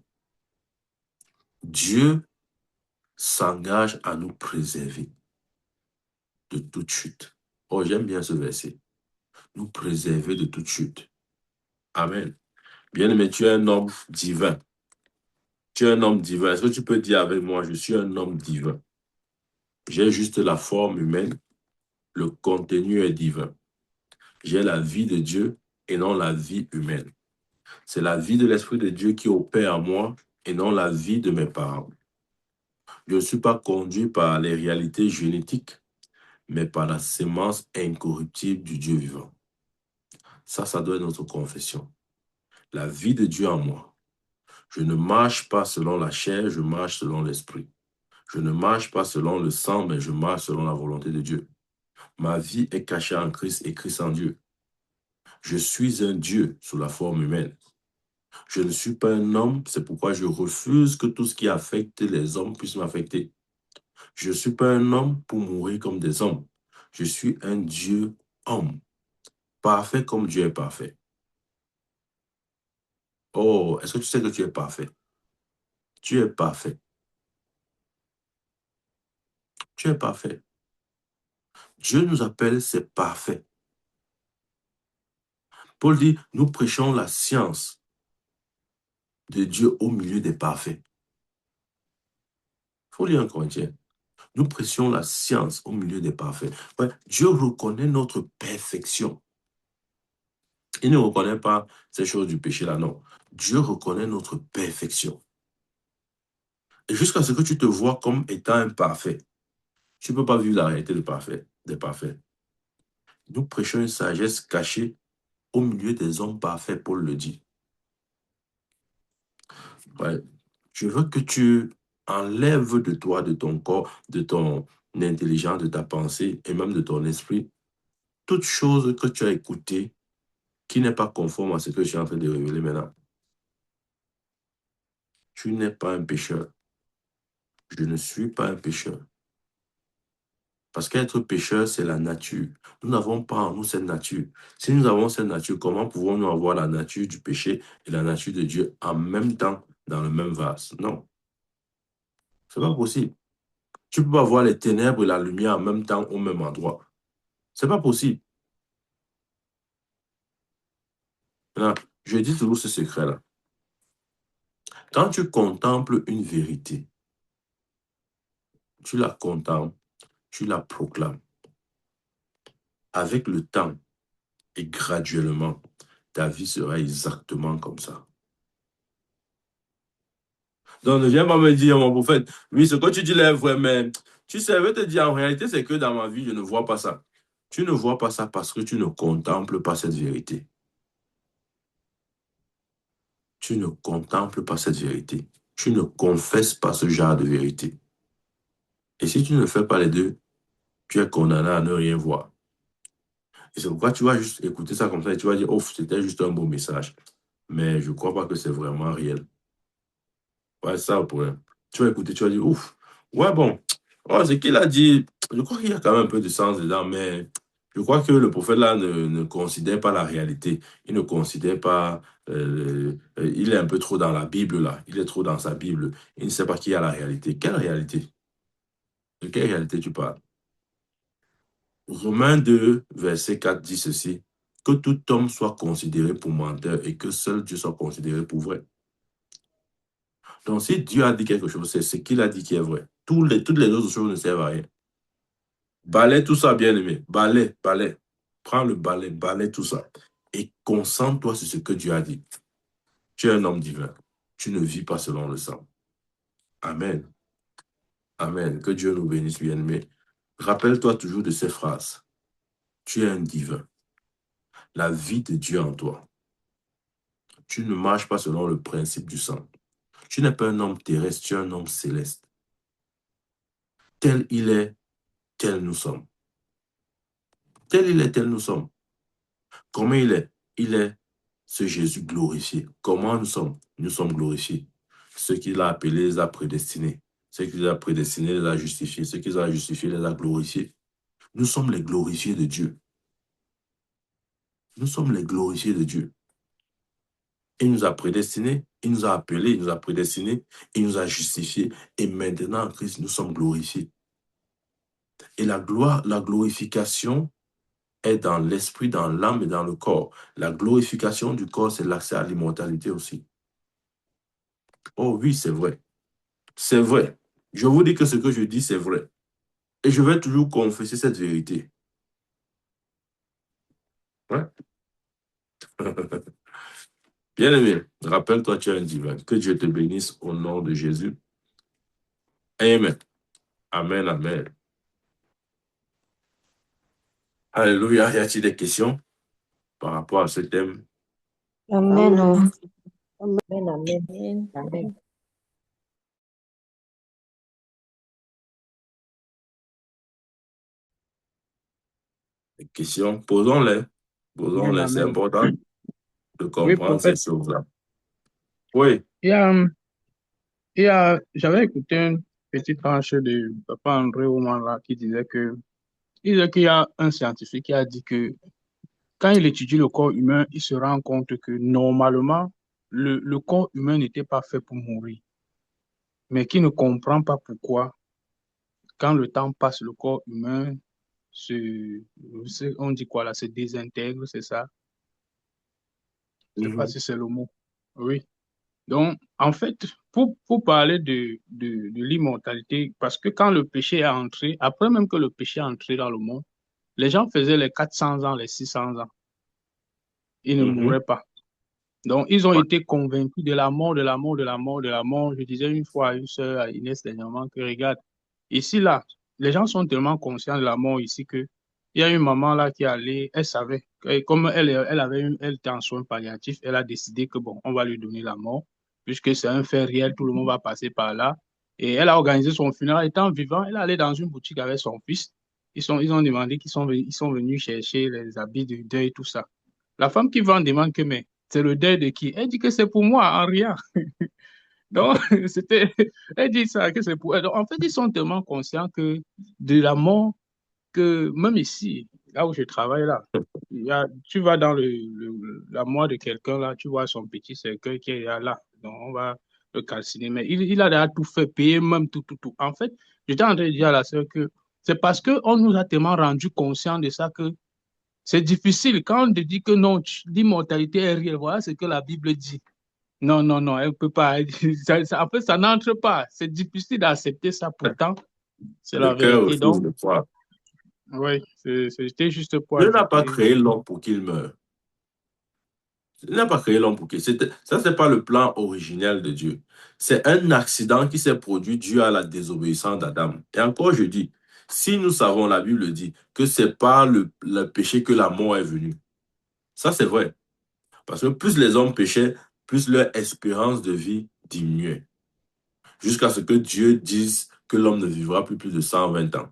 Dieu s'engage à nous préserver de toute chute. Oh, j'aime bien ce verset. Nous préserver de toute chute. Amen. Bien-aimé, tu es un homme divin. Tu es un homme divin. Est-ce que tu peux dire avec moi, je suis un homme divin? J'ai juste la forme humaine, le contenu est divin. J'ai la vie de Dieu et non la vie humaine. C'est la vie de l'Esprit de Dieu qui opère en moi et non la vie de mes parents. Je ne suis pas conduit par les réalités génétiques, mais par la sémence incorruptible du Dieu vivant. Ça doit être notre confession. La vie de Dieu en moi. Je ne marche pas selon la chair, je marche selon l'esprit. Je ne marche pas selon le sang, mais je marche selon la volonté de Dieu. Ma vie est cachée en Christ et Christ en Dieu. Je suis un Dieu sous la forme humaine. Je ne suis pas un homme, c'est pourquoi je refuse que tout ce qui affecte les hommes puisse m'affecter. Je ne suis pas un homme pour mourir comme des hommes. Je suis un Dieu homme, parfait comme Dieu est parfait. Oh, est-ce que tu sais que tu es parfait? Tu es parfait. Tu es parfait. Dieu nous appelle, c'est parfait. Paul dit, nous prêchons la science de Dieu au milieu des parfaits. Il faut lire un Corinthien. Nous prêchons la science au milieu des parfaits. Ouais, Dieu reconnaît notre perfection. Il ne reconnaît pas ces choses du péché là, non. Dieu reconnaît notre perfection. Et jusqu'à ce que tu te vois comme étant imparfait, tu ne peux pas vivre la réalité des parfaits. Nous prêchons une sagesse cachée au milieu des hommes parfaits, Paul le dit. Ouais. Je veux que tu enlèves de toi, de ton corps, de ton intelligence, de ta pensée et même de ton esprit, toute chose que tu as écoutée qui n'est pas conforme à ce que je suis en train de révéler maintenant. Tu n'es pas un pécheur. Je ne suis pas un pécheur. Parce qu'être pécheur, c'est la nature. Nous n'avons pas en nous cette nature. Si nous avons cette nature, comment pouvons-nous avoir la nature du péché et la nature de Dieu en même temps dans le même vase? Non, c'est pas possible. Tu peux pas avoir les ténèbres et la lumière en même temps au même endroit. C'est pas possible. Maintenant, je dis toujours ce secret-là. Quand tu contemples une vérité, tu la contemples, tu la proclames. Avec le temps et graduellement, ta vie sera exactement comme ça. Donc, ne viens pas me dire, mon prophète, oui, ce que tu dis là est vrai, mais tu sais, je vais te dire, en réalité, c'est que dans ma vie, je ne vois pas ça. Tu ne vois pas ça parce que tu ne contemples pas cette vérité. Tu ne contemples pas cette vérité. Tu ne confesses pas ce genre de vérité. Et si tu ne fais pas les deux, tu es condamné à ne rien voir. Et c'est pourquoi tu vas juste écouter ça comme ça et tu vas dire, oh, c'était juste un beau message. Mais je ne crois pas que c'est vraiment réel. Ouais, c'est ça le problème. Tu vas écouter, tu vas dire, ouf, ouais, bon, oh, ce qu'il a dit, je crois qu'il y a quand même un peu de sens dedans, mais je crois que le prophète là ne considère pas la réalité. Il ne considère pas, il est un peu trop dans la Bible là, il est trop dans sa Bible. Il ne sait pas qui a la réalité. Quelle réalité? De quelle réalité tu parles? Romains 2, verset 4 dit ceci, que tout homme soit considéré pour menteur et que seul Dieu soit considéré pour vrai. Donc, si Dieu a dit quelque chose, c'est ce qu'il a dit qui est vrai. Toutes les autres choses ne servent à rien. Balaie tout ça, bien-aimé. Balaie, balaie. Prends le balai, balaie tout ça. Et concentre-toi sur ce que Dieu a dit. Tu es un homme divin. Tu ne vis pas selon le sang. Amen. Amen. Que Dieu nous bénisse, bien-aimé. Rappelle-toi toujours de ces phrases. Tu es un divin. La vie de Dieu en toi. Tu ne marches pas selon le principe du sang. Tu n'es pas un homme terrestre, tu es un homme céleste. Tel il est, tel nous sommes. Tel il est, tel nous sommes. Comment il est? Il est ce Jésus glorifié. Comment nous sommes? Nous sommes glorifiés. Ceux qu'il a appelés les a prédestinés. Ceux qu'il a prédestinés les a justifiés. Ceux qu'il a justifiés les a glorifiés. Nous sommes les glorifiés de Dieu. Nous sommes les glorifiés de Dieu. Il nous a prédestinés, il nous a appelés, il nous a prédestinés, il nous a justifiés. Et maintenant, en Christ, nous sommes glorifiés. Et la gloire, la glorification est dans l'esprit, dans l'âme et dans le corps. La glorification du corps, c'est l'accès à l'immortalité aussi. Oh oui, c'est vrai. C'est vrai. Je vous dis que ce que je dis, c'est vrai. Et je vais toujours confesser cette vérité. Ouais. Bien-aimé, rappelle-toi, tu es un divin. Que Dieu te bénisse au nom de Jésus. Amen. Amen, amen. Alléluia. Y a-t-il des questions par rapport à ce thème? Amen. Amen. Amen. Amen. Amen. Des questions? Posons-les. Posons-les. C'est Amen. important de Oui, comprendre ces prophète. choses-là. Oui. J'avais écouté une petite tranche de Papa André Ouman là il disait qu'il y a un scientifique qui a dit que quand il étudie le corps humain, il se rend compte que normalement, le corps humain n'était pas fait pour mourir, mais qu'il ne comprend pas pourquoi, quand le temps passe, le corps humain on dit quoi là, se désintègre, c'est ça? Je ne sais pas si c'est le mot. Oui. Donc, en fait, pour parler de l'immortalité, parce que quand le péché est entré, après même que le péché est entré dans le monde, les gens faisaient les 400 ans, les 600 ans. Ils ne mouraient pas. Donc, ils ont été convaincus de la mort, de la mort, de la mort, de la mort. Je disais une fois à une sœur, à Inès, dernièrement, que regarde, ici, là, les gens sont tellement conscients de la mort ici que il y a une maman là qui allait, elle savait, et comme elle était en soins palliatifs, elle a décidé que bon, on va lui donner la mort, puisque c'est un fait réel, tout le monde va passer par là. Et elle a organisé son funérail étant vivant, elle est allée dans une boutique avec son fils. Ils ont demandé ils sont venus chercher les habits de deuil, tout ça. La femme qui vend demande que, mais c'est le deuil de qui? Elle dit que c'est pour moi, en rien. Donc, elle dit ça, que c'est pour elle. Donc, en fait, ils sont tellement conscients que de la mort, que même ici, là où je travaille là, tu vas dans la mort de quelqu'un là, tu vois son petit cercueil qui est là. Donc on va le calciner. Mais il a déjà tout fait, payer même tout, tout, tout. En fait, j'étais en train de dire à la sœur que c'est parce qu'on nous a tellement rendu conscients de ça que c'est difficile. Quand on te dit que non, l'immortalité est réelle, voilà ce que la Bible dit. Non, non, non, elle ne peut pas. En fait, ça n'entre pas. C'est difficile d'accepter ça. Pourtant, c'est Le la cœur vérité. refuse Donc, de croire. oui, c'était juste pour Dieu n'a pas ajouter. créé l'homme pour qu'il meure. Il n'a pas créé l'homme pour qu'il... Ça, c'est pas le plan originel de Dieu. C'est un accident qui s'est produit dû à la désobéissance d'Adam. Et encore, je dis, si nous savons, la Bible dit, que c'est par le péché que la mort est venue. Ça, c'est vrai. Parce que plus les hommes péchaient, plus leur espérance de vie diminuait. Jusqu'à ce que Dieu dise que l'homme ne vivra plus de 120 ans.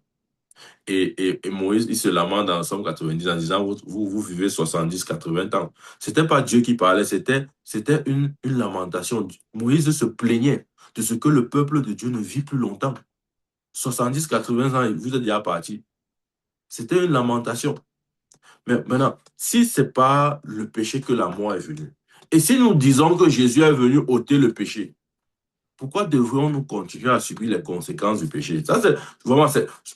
Et Moïse, il se lamente dans Somme 90 en disant, vous vivez 70, 80 ans. C'était pas Dieu qui parlait, c'était une lamentation. Moïse se plaignait de ce que le peuple de Dieu ne vit plus longtemps. 70, 80 ans, vous êtes déjà parti. C'était une lamentation. Mais maintenant, si c'est pas le péché que la mort est venue, et si nous disons que Jésus est venu ôter le péché, pourquoi devrions-nous continuer à subir les conséquences du péché? Ça, c'est vraiment,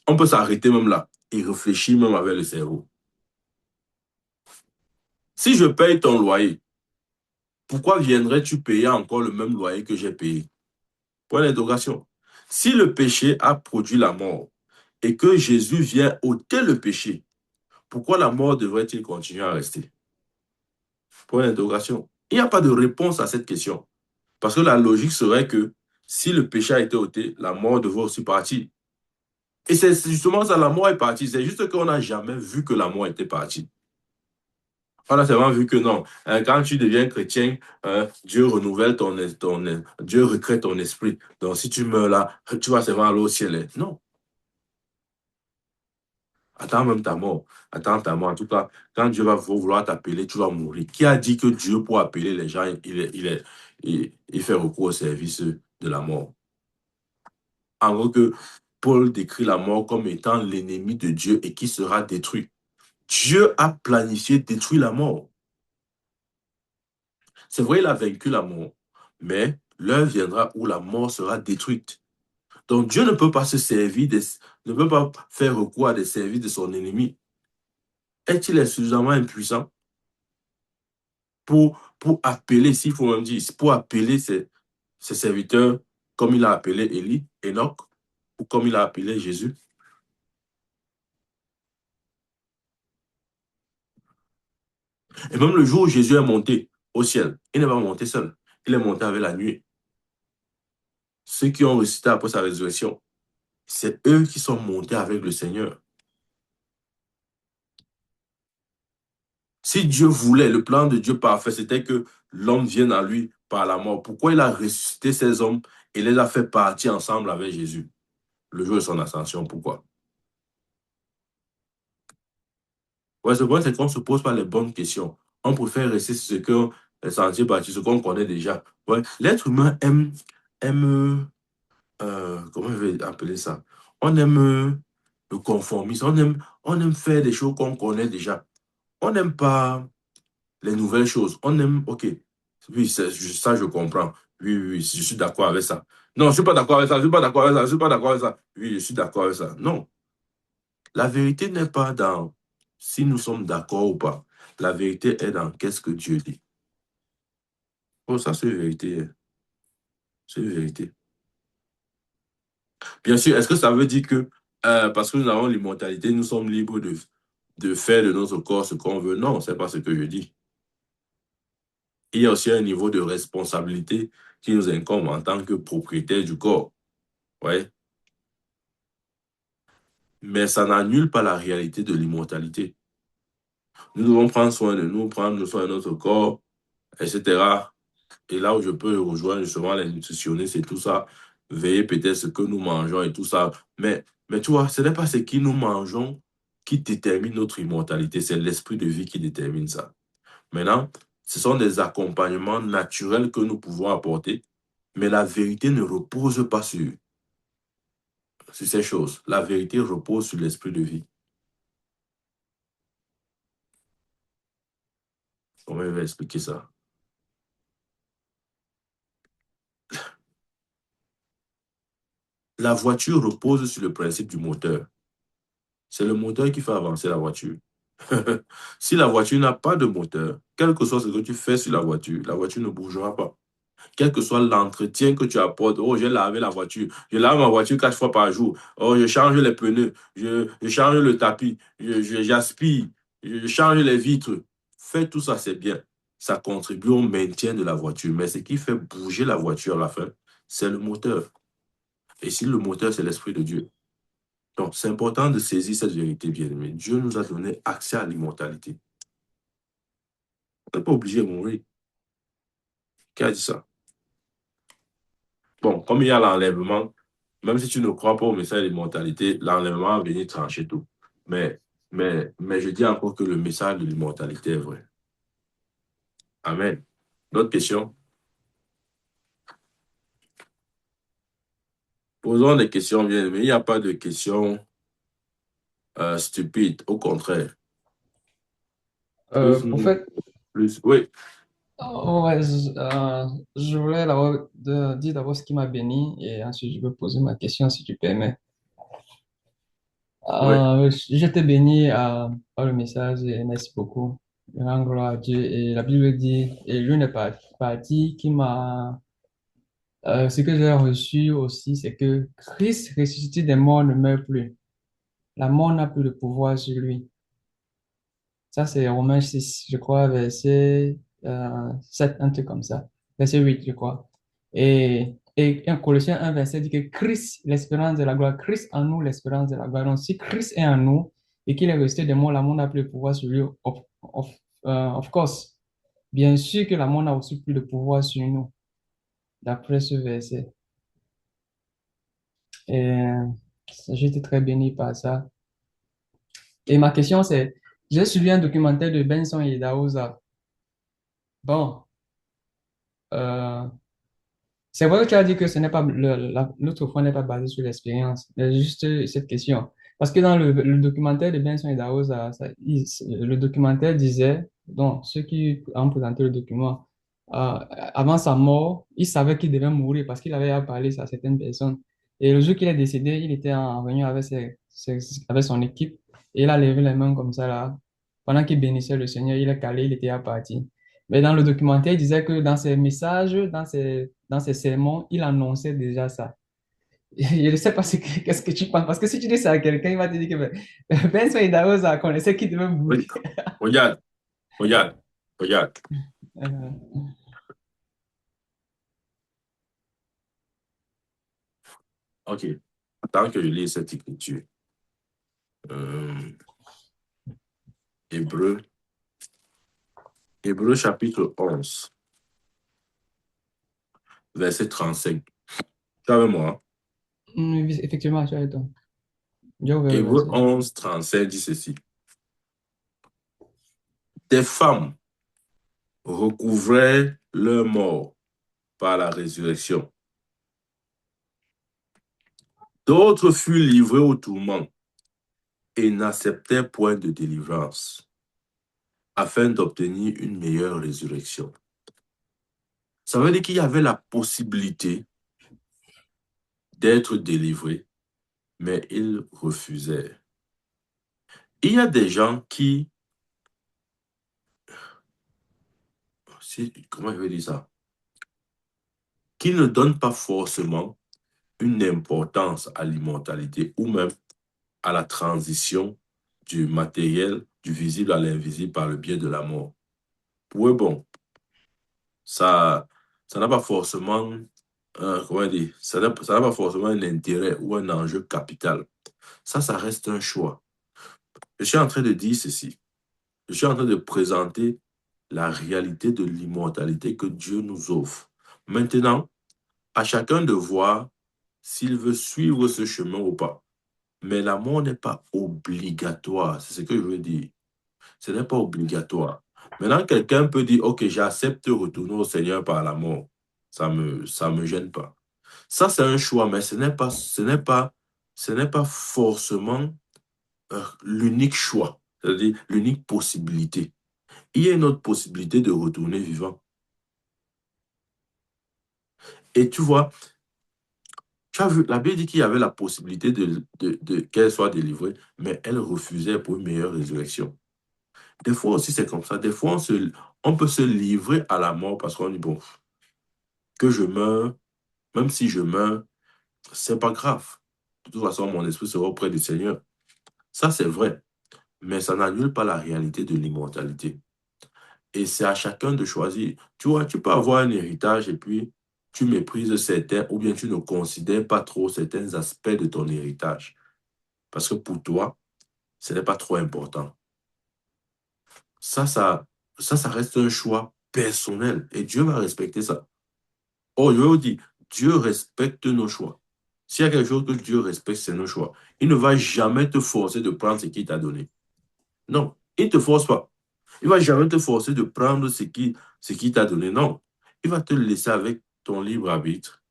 on peut s'arrêter même là et réfléchir même avec le cerveau. Si je paye ton loyer, pourquoi viendrais-tu payer encore le même loyer que j'ai payé? Point d'interrogation. Si le péché a produit la mort et que Jésus vient ôter le péché, pourquoi la mort devrait-il continuer à rester? Point d'interrogation. Il n'y a pas de réponse à cette question. Parce que la logique serait que si le péché a été ôté, la mort devrait aussi partir. Et c'est justement ça, la mort est partie. C'est juste qu'on n'a jamais vu que la mort était partie. On a seulement vu que non. Quand tu deviens chrétien, Dieu renouvelle Dieu recrée ton esprit. Donc si tu meurs là, tu vas seulement aller au ciel. Non. Attends même ta mort. Attends ta mort. En tout cas, quand Dieu va vouloir t'appeler, tu vas mourir. Qui a dit que Dieu, pour appeler les gens, il fait recours au service de la mort? En gros que Paul décrit la mort comme étant l'ennemi de Dieu et qui sera détruit. Dieu a planifié détruire la mort. C'est vrai, il a vaincu la mort, mais l'heure viendra où la mort sera détruite. Donc Dieu ne peut pas se servir, ne peut pas faire recours à des services de son ennemi. Est-il suffisamment impuissant pour appeler, s'il faut même dire, pour appeler ses serviteurs comme il a appelé Élie, Enoch, ou comme il a appelé Jésus? Et même le jour où Jésus est monté au ciel, il n'est pas monté seul, il est monté avec la nuée. Ceux qui ont ressuscité après sa résurrection, c'est eux qui sont montés avec le Seigneur. Si Dieu voulait, le plan de Dieu parfait, c'était que l'homme vienne à lui par la mort. Pourquoi il a ressuscité ces hommes et les a fait partir ensemble avec Jésus le jour de son ascension? Pourquoi? Ouais, ce point, c'est qu'on ne se pose pas les bonnes questions. On préfère rester sur ce que les sentiers battus, ce qu'on connaît déjà. Ouais. L'être humain aime comment je vais appeler ça? On aime le conformisme, on aime faire des choses qu'on connaît déjà. On n'aime pas les nouvelles choses. On aime, ok, oui, ça je comprends. Oui, oui, oui, je suis d'accord avec ça. Non, je ne suis pas d'accord avec ça, je ne suis pas d'accord avec ça, je ne suis pas d'accord avec ça. Oui, je suis d'accord avec ça. Non, la vérité n'est pas dans si nous sommes d'accord ou pas. La vérité est dans qu'est-ce que Dieu dit. Oh, ça, c'est une vérité. C'est une vérité. Bien sûr, est-ce que ça veut dire que parce que nous avons l'immortalité, nous sommes libres de faire de notre corps ce qu'on veut? Non, ce n'est pas ce que je dis. Il y a aussi un niveau de responsabilité qui nous incombe en tant que propriétaire du corps. Ouais. Mais ça n'annule pas la réalité de l'immortalité. Nous devons prendre soin de nous, prendre soin de notre corps, etc. Et là où je peux rejoindre justement les nutritionnistes et tout ça, veiller peut-être ce que nous mangeons et tout ça. Mais tu vois, ce n'est pas ce que nous mangeons qui détermine notre immortalité, c'est l'esprit de vie qui détermine ça. Maintenant, ce sont des accompagnements naturels que nous pouvons apporter, mais la vérité ne repose pas sur ces choses. La vérité repose sur l'esprit de vie. Comment il va expliquer ça? La voiture repose sur le principe du moteur. C'est le moteur qui fait avancer la voiture. Si la voiture n'a pas de moteur, quel que soit ce que tu fais sur la voiture ne bougera pas. Quel que soit l'entretien que tu apportes, oh, j'ai lavé la voiture, je lave ma voiture 4 fois par jour, oh, je change les pneus, je change le tapis, j'aspire, je change les vitres. Fais tout ça, c'est bien. Ça contribue au maintien de la voiture. Mais ce qui fait bouger la voiture à la fin, c'est le moteur. Et si le moteur, c'est l'Esprit de Dieu. Donc, c'est important de saisir cette vérité, bien-aimé. Dieu nous a donné accès à l'immortalité. On n'est pas obligé de mourir. Qui a dit ça? Bon, comme il y a l'enlèvement, même si tu ne crois pas au message de l'immortalité, l'enlèvement va venir trancher tout. Mais je dis encore que le message de l'immortalité est vrai. Amen. D'autres questions? Posons des questions, bien-aimés. Il n'y a pas de questions stupides, au contraire. Prophète, Oui, ouais, je voulais dire d'abord ce qui m'a béni et ensuite je vais poser ma question si tu permets. oui. Je t'ai béni par le message et merci beaucoup. Je rends gloire à Dieu. Et la Bible dit, et lui n'est pas parti qui m'a. Ce que j'ai reçu aussi, c'est que Christ ressuscité des morts ne meurt plus. La mort n'a plus de pouvoir sur lui. Ça, c'est Romains 6, je crois, verset 7, un truc comme ça. Verset 8, je crois. Et en Colossiens 1, verset dit que Christ, l'espérance de la gloire, Christ en nous, l'espérance de la gloire. Donc, si Christ est en nous et qu'il est resté des morts, la mort n'a plus de pouvoir sur lui. Of course. Bien sûr que la mort n'a aussi plus de pouvoir sur nous, d'après ce verset. Et j'ai été très béni par ça. Et ma question, c'est, j'ai suivi un documentaire de Benson et Daouza. Bon, euh, c'est vrai que tu as dit que ce n'est pas notre foi n'est pas basée sur l'expérience. Il y a juste cette question. Parce que dans le documentaire de Benson et Daouza, le documentaire disait, donc ceux qui ont présenté le document, avant sa mort, il savait qu'il devait mourir parce qu'il avait parlé à certaines personnes. Et le jour qu'il est décédé, il était en réunion avec, avec son équipe et il a levé les mains comme ça là. Pendant qu'il bénissait le Seigneur, il est calé, il était parti. Mais dans le documentaire, il disait que dans ses messages, dans ses sermons, il annonçait déjà ça. Je ne sais pas qu'est-ce que tu penses. Parce que si tu dis ça à quelqu'un, il va te dire que Benson Idahosa connaissait qu'il devait mourir. Regarde, regarde, regarde. OK. Tant que je lis cette écriture, Hébreu chapitre 11, verset 35. Tu es avec moi? Effectivement, tu as raison. Hébreu 11, 35 dit ceci. Des femmes recouvraient leur mort par la résurrection. D'autres furent livrés au tourment et n'acceptaient point de délivrance, afin d'obtenir une meilleure résurrection. Ça veut dire qu'il y avait la possibilité d'être délivrés, mais ils refusaient. Il y a des gens qui, comment je vais dire ça, qui ne donnent pas forcément une importance à l'immortalité ou même à la transition du matériel, du visible à l'invisible par le biais de la mort. Pour eux, bon, ça n'a pas forcément, comment dire, ça n'a pas forcément un intérêt ou un enjeu capital. Ça reste un choix. Je suis en train de dire ceci. Je suis en train de présenter la réalité de l'immortalité que Dieu nous offre. Maintenant, à chacun de voir s'il veut suivre ce chemin ou pas. Mais la mort n'est pas obligatoire. C'est ce que je veux dire. Ce n'est pas obligatoire. Maintenant, quelqu'un peut dire, OK, j'accepte de retourner au Seigneur par la mort. Ça me gêne pas. Ça, c'est un choix, mais ce n'est pas forcément l'unique choix, c'est-à-dire l'unique possibilité. il y a une autre possibilité de retourner vivant. Et tu vois, tu as vu, la Bible dit qu'il y avait la possibilité qu'elle soit délivrée, mais elle refusait pour une meilleure résurrection. Des fois aussi, c'est comme ça. Des fois, on peut se livrer à la mort parce qu'on dit, bon, que je meurs, même si je meurs, c'est pas grave. De toute façon, mon esprit sera auprès du Seigneur. Ça, c'est vrai. Mais ça n'annule pas la réalité de l'immortalité. Et c'est à chacun de choisir. Tu vois, tu peux avoir un héritage et puis tu méprises certains ou bien tu ne considères pas trop certains aspects de ton héritage. Parce que pour toi, ce n'est pas trop important. Ça reste un choix personnel et Dieu va respecter ça. Oh, je vous dis, Dieu respecte nos choix. S'il y a quelque chose que Dieu respecte, c'est nos choix. Il ne va jamais te forcer de prendre ce qu'il t'a donné. Non, il ne te force pas. Il ne va jamais te forcer de prendre ce qu'il t'a donné. Non, il va te laisser avec ton libre arbitre.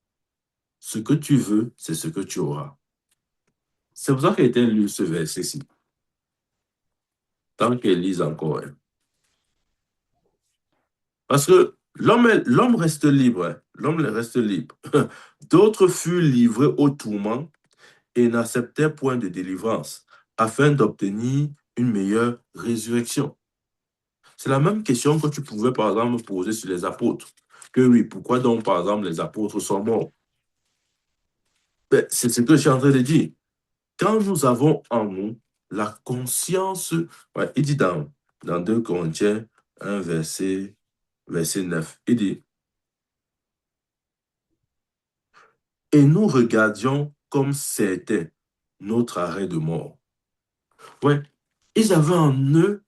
Ce que tu veux, c'est ce que tu auras. C'est pour ça qu'il a été lu ce verset-ci. Tant qu'elle lise encore. Hein. Parce que l'homme reste libre. Hein. L'homme reste libre. D'autres furent livrés au tourment et n'acceptèrent point de délivrance afin d'obtenir une meilleure résurrection. C'est la même question que tu pouvais, par exemple, poser sur les apôtres. Que oui, pourquoi donc, par exemple, les apôtres sont morts? Ben, c'est ce que je suis en train de dire. Quand nous avons en nous la conscience, ouais, il dit dans 2 Corinthiens 1, verset 9, il dit, et nous regardions comme c'était notre arrêt de mort. Ouais, ils avaient en eux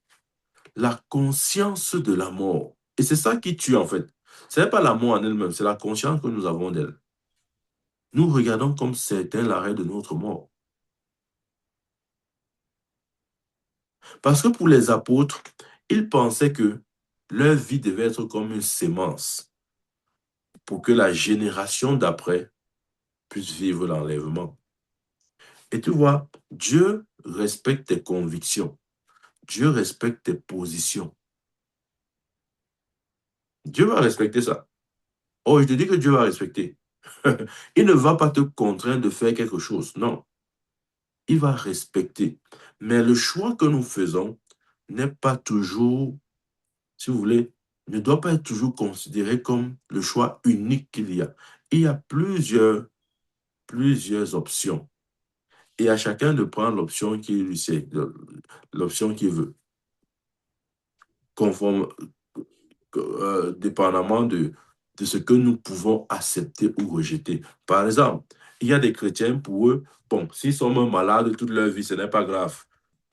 la conscience de la mort. Et c'est ça qui tue en fait. Ce n'est pas la mort en elle-même, c'est la conscience que nous avons d'elle. Nous regardons comme c'était l'arrêt de notre mort. Parce que pour les apôtres, ils pensaient que leur vie devait être comme une sémence pour que la génération d'après puisse vivre l'enlèvement. Et tu vois, Dieu respecte tes convictions. Dieu respecte tes positions. Dieu va respecter ça. Oh, je te dis que Dieu va respecter. Il ne va pas te contraindre de faire quelque chose. Non. Il va respecter. Mais le choix que nous faisons n'est pas toujours, si vous voulez, ne doit pas être toujours considéré comme le choix unique qu'il y a. Il y a plusieurs options. Et à chacun de prendre l'option qu'il lui sait, l'option qu'il veut. Conforme, dépendamment de ce que nous pouvons accepter ou rejeter. Par exemple, il y a des chrétiens, pour eux, bon, s'ils sont même malades toute leur vie, ce n'est pas grave.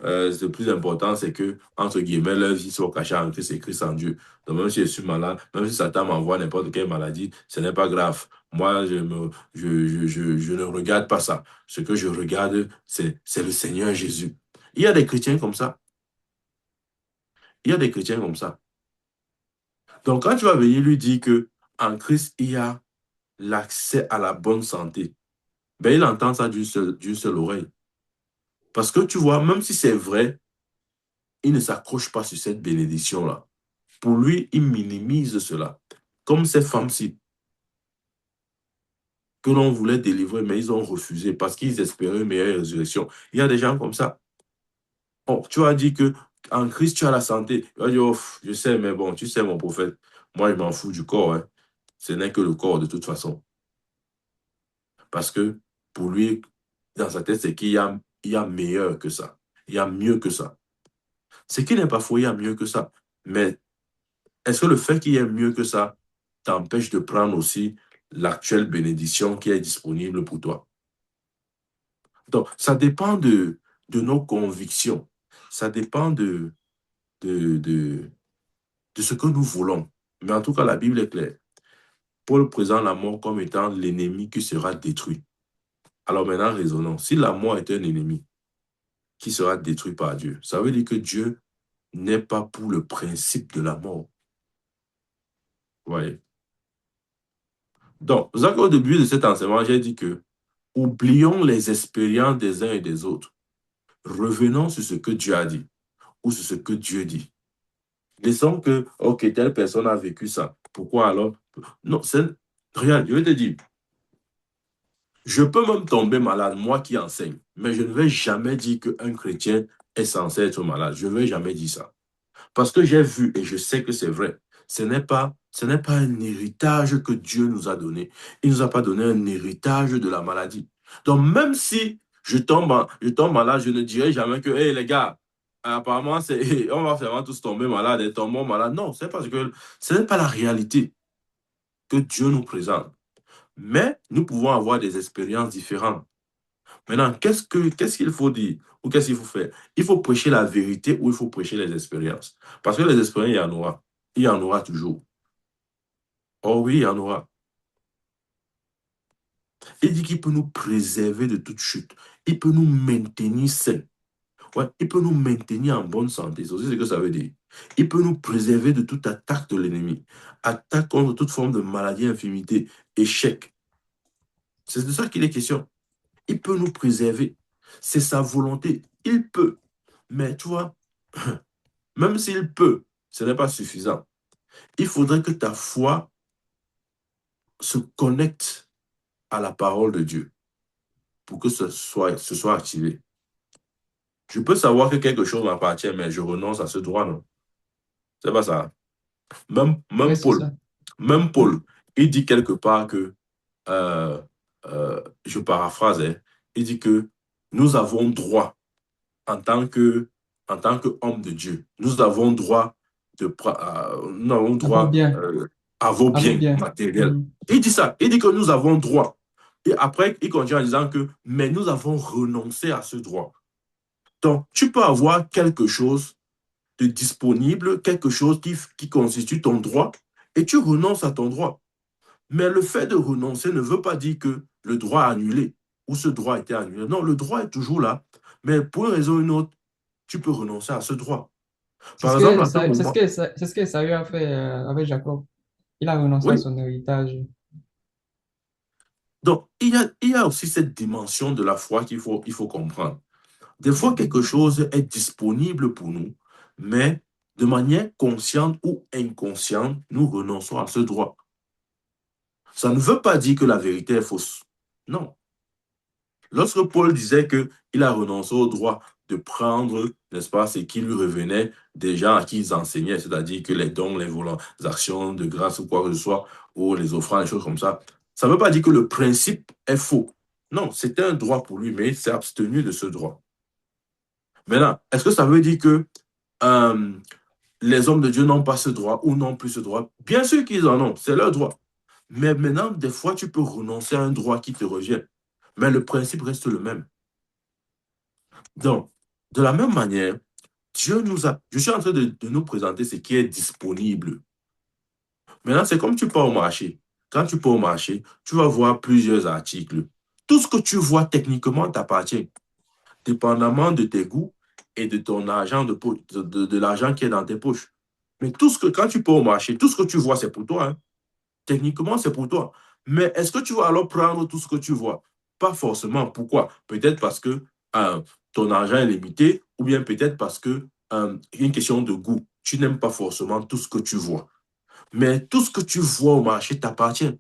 Le plus important, c'est que, entre guillemets, leur vie soit cachée en Christ et Christ en Dieu. Donc, même si je suis malade, même si Satan m'envoie n'importe quelle maladie, ce n'est pas grave. Moi, je ne regarde pas ça. Ce que je regarde, c'est le Seigneur Jésus. Il y a des chrétiens comme ça. Il y a des chrétiens comme ça. Donc, quand tu vas venir lui dire qu'en Christ, il y a l'accès à la bonne santé, ben, il entend ça d'une seule oreille. Parce que tu vois, même si c'est vrai, il ne s'accroche pas sur cette bénédiction-là. Pour lui, il minimise cela. Comme ces femmes-ci que l'on voulait délivrer, mais ils ont refusé parce qu'ils espéraient une meilleure résurrection. Il y a des gens comme ça. Oh, tu as dit qu'en Christ, tu as la santé. Il va dire, oh, je sais, mais bon, tu sais, mon prophète, moi, je m'en fous du corps. Hein. Ce n'est que le corps de toute façon. Parce que pour lui, dans sa tête, c'est qu'il y a meilleur que ça. Il y a mieux que ça. Ce qui n'est pas faux, il y a mieux que ça. Mais est-ce que le fait qu'il y ait mieux que ça t'empêche de prendre aussi l'actuelle bénédiction qui est disponible pour toi? Donc, ça dépend de nos convictions. Ça dépend de ce que nous voulons. Mais en tout cas, la Bible est claire. Paul présente la mort comme étant l'ennemi qui sera détruit. Alors maintenant, raisonnons. Si la mort est un ennemi qui sera détruit par Dieu, ça veut dire que Dieu n'est pas pour le principe de la mort. Vous voyez? Donc, au début de cet enseignement, j'ai dit que oublions les expériences des uns et des autres. Revenons sur ce que Dieu a dit ou sur ce que Dieu dit. Laissons que, ok, telle personne a vécu ça. Pourquoi alors? Non, regarde, je vais te dire, je peux même tomber malade, moi qui enseigne, mais je ne vais jamais dire qu'un chrétien est censé être malade. Je ne vais jamais dire ça. Parce que j'ai vu et je sais que c'est vrai. Ce n'est pas un héritage que Dieu nous a donné. Il ne nous a pas donné un héritage de la maladie. Donc, même si je tombe malade, je ne dirai jamais que, hey, les gars, apparemment, on va vraiment tous tomber malades et tombons malades. Non, c'est parce que ce n'est pas la réalité que Dieu nous présente. Mais nous pouvons avoir des expériences différentes. Maintenant, qu'est-ce qu'il faut dire ou qu'est-ce qu'il faut faire? Il faut prêcher la vérité ou il faut prêcher les expériences. Parce que les expériences, il y en aura. Il y en aura toujours. Oh oui, il y en aura. Il dit qu'il peut nous préserver de toute chute. Il peut nous maintenir sains. Ouais, il peut nous maintenir en bonne santé. C'est aussi ce que ça veut dire. Il peut nous préserver de toute attaque de l'ennemi. Attaque contre toute forme de maladie, infirmité, échec. C'est de ça qu'il est question. Il peut nous préserver. C'est sa volonté. Il peut. Mais tu vois, même s'il peut, ce n'est pas suffisant. Il faudrait que ta foi se connecte à la parole de Dieu pour que ce soit activé. Je peux savoir que quelque chose m'appartient, mais je renonce à ce droit, non? C'est pas ça. Même, Oui, même c'est Paul, ça. même Paul, il dit quelque part que, euh, je paraphrase, hein, il dit que nous avons droit en tant qu'homme de Dieu, nous avons droit nous avons À vos droit biens. à vos À vos biens biens. matériels. Il dit ça, il dit que nous avons droit. Et après, il continue en disant que, mais nous avons renoncé à ce droit. Donc, tu peux avoir quelque chose de disponible, quelque chose qui constitue ton droit, et tu renonces à ton droit. Mais le fait de renoncer ne veut pas dire que le droit est annulé ou ce droit a été annulé. Non, le droit est toujours là, mais pour une raison ou une autre, tu peux renoncer à ce droit. Par exemple, à ce moment, C'est ce que Esaü a fait avec Jacob. Il a renoncé à oui. son héritage. Donc, il y a aussi cette dimension de la foi il faut comprendre. Des fois, quelque chose est disponible pour nous, mais de manière consciente ou inconsciente, nous renonçons à ce droit. Ça ne veut pas dire que la vérité est fausse. Non. Lorsque Paul disait qu'il a renoncé au droit de prendre, n'est-ce pas, ce qui lui revenait des gens à qui ils enseignaient, c'est-à-dire que les dons, les actions de grâce ou quoi que ce soit, ou les offrandes, des choses comme ça, ça ne veut pas dire que le principe est faux. Non, c'était un droit pour lui, mais il s'est abstenu de ce droit. Maintenant, est-ce que ça veut dire que les hommes de Dieu n'ont pas ce droit ou n'ont plus ce droit? Bien sûr qu'ils en ont, c'est leur droit. Mais maintenant, des fois, tu peux renoncer à un droit qui te revient. Mais le principe reste le même. Donc, de la même manière, je suis en train de nous présenter ce qui est disponible. Maintenant, c'est comme tu pars au marché. Quand tu pars au marché, tu vas voir plusieurs articles. Tout ce que tu vois techniquement t'appartient, dépendamment de tes goûts et de ton argent de l'argent qui est dans tes poches. Mais quand tu pars au marché, tout ce que tu vois, c'est pour toi, hein. Techniquement, c'est pour toi. Mais est-ce que tu vas alors prendre tout ce que tu vois? Pas forcément. Pourquoi? Peut-être parce que euh, ton argent est limité ou bien peut-être parce que une question de goût. Tu n'aimes pas forcément tout ce que tu vois. Mais tout ce que tu vois au marché t'appartient.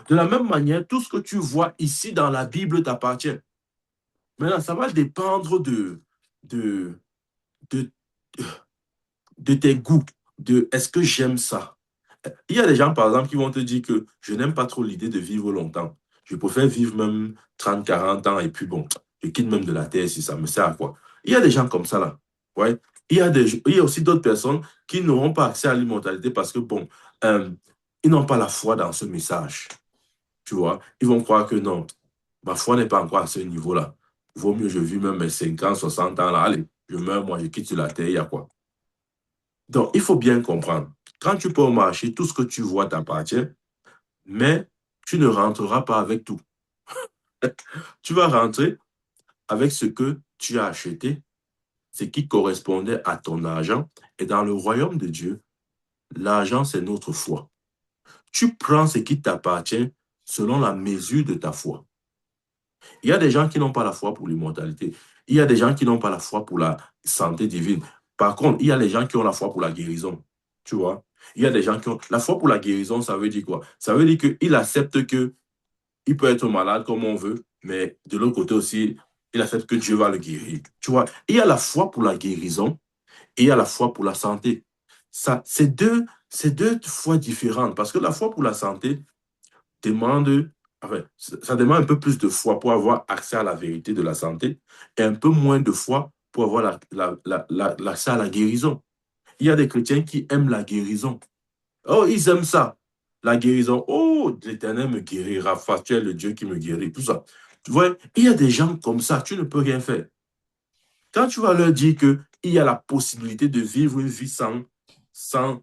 De la même manière, tout ce que tu vois ici dans la Bible t'appartient. Maintenant, ça va dépendre de, de, de tes goûts, de est-ce que j'aime ça? Il y a des gens, par exemple, qui vont te dire que je n'aime pas trop l'idée de vivre longtemps. Je préfère vivre même 30, 40 ans et puis bon, je quitte même de la terre si ça me sert à quoi. Il y a des gens comme ça là. Ouais. Il y a aussi d'autres personnes qui n'auront pas accès à l'immortalité parce que bon, euh, ils n'ont pas la foi dans ce message. Tu vois, ils vont croire que non, ma foi n'est pas encore à ce niveau-là. Vaut mieux je vis même mes 50, 60 ans là. Allez, je meurs, moi, je quitte la terre, il y a quoi? Donc, il faut bien comprendre. Quand tu peux au marché, tout ce que tu vois t'appartient, mais tu ne rentreras pas avec tout. Tu vas rentrer avec ce que tu as acheté, ce qui correspondait à ton argent. Et dans le royaume de Dieu, l'argent, c'est notre foi. Tu prends ce qui t'appartient selon la mesure de ta foi. Il y a des gens qui n'ont pas la foi pour l'immortalité. Il y a des gens qui n'ont pas la foi pour la santé divine. Par contre, il y a les gens qui ont la foi pour la guérison. Tu vois? Il y a des gens qui ont... La foi pour la guérison, ça veut dire quoi? Ça veut dire qu'il accepte que il peut être malade comme on veut, mais de l'autre côté aussi, il accepte que Dieu va le guérir. Tu vois? Il y a la foi pour la guérison et il y a la foi pour la santé. Ça, c'est deux foi différentes parce que la foi pour la santé demande, enfin, ça demande un peu plus de foi pour avoir accès à la vérité de la santé et un peu moins de foi pour avoir l'accès à la guérison. Il y a des chrétiens qui aiment la guérison. Oh, ils aiment ça. La guérison. Oh, l'Éternel me guérira. Tu es le Dieu qui me guérit. Tout ça. Tu vois, il y a des gens comme ça. Tu ne peux rien faire. Quand tu vas leur dire qu'il y a la possibilité de vivre une vie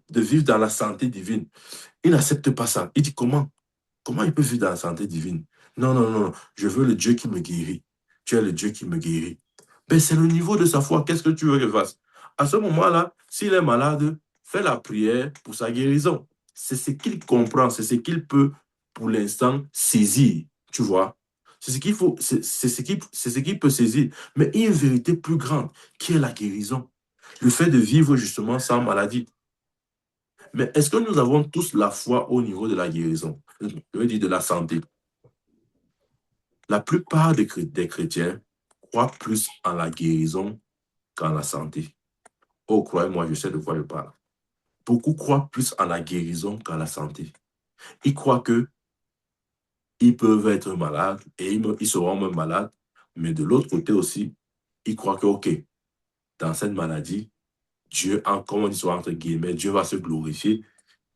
de vivre dans la santé divine, ils n'acceptent pas ça. Ils disent comment? Comment il peut vivre dans la santé divine? Non, non, non. Je veux le Dieu qui me guérit. Tu es le Dieu qui me guérit. Mais c'est le niveau de sa foi. Qu'est-ce que tu veux qu'il fasse? À ce moment-là, s'il est malade, fais la prière pour sa guérison. C'est ce qu'il comprend, c'est ce qu'il peut, pour l'instant, saisir. Tu vois? C'est ce qu'il faut, c'est ce qu'il peut saisir. Mais il y a une vérité plus grande, qui est la guérison. Le fait de vivre justement sans maladie. Mais est-ce que nous avons tous la foi au niveau de la guérison? Je veux dire de la santé. La plupart des chrétiens croient plus en la guérison qu'en la santé. Oh, croyez-moi, je sais de quoi je parle. Beaucoup croient plus en la guérison qu'en la santé. Ils croient qu'ils peuvent être malades et ils seront même malades. Mais de l'autre côté aussi, ils croient que, OK, dans cette maladie, Dieu, comme on dit souvent entre guillemets, Dieu va se glorifier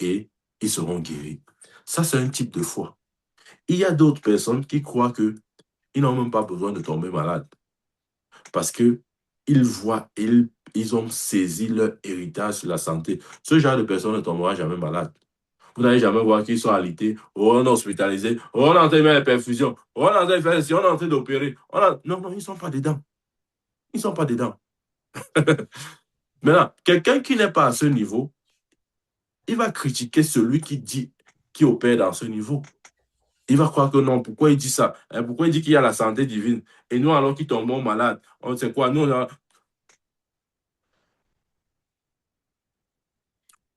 et ils seront guéris. Ça, c'est un type de foi. Il y a d'autres personnes qui croient qu'ils n'ont même pas besoin de tomber malade parce qu'ils voient, ils ont saisi leur héritage sur la santé. Ce genre de personne ne tombera jamais malade. Vous n'allez jamais voir qu'ils sont alités, on est hospitalisé, on est en train de mettre les perfusions, on est en train de faire ceci, on est en train d'opérer. Non, non, ils ne sont pas dedans. Ils ne sont pas dedans. Maintenant, quelqu'un qui n'est pas à ce niveau, il va critiquer celui qui opère dans ce niveau. Il va croire que non, pourquoi il dit ça? Pourquoi il dit qu'il y a la santé divine? Et nous, alors qu'ils tombons malades, on sait quoi? Nous,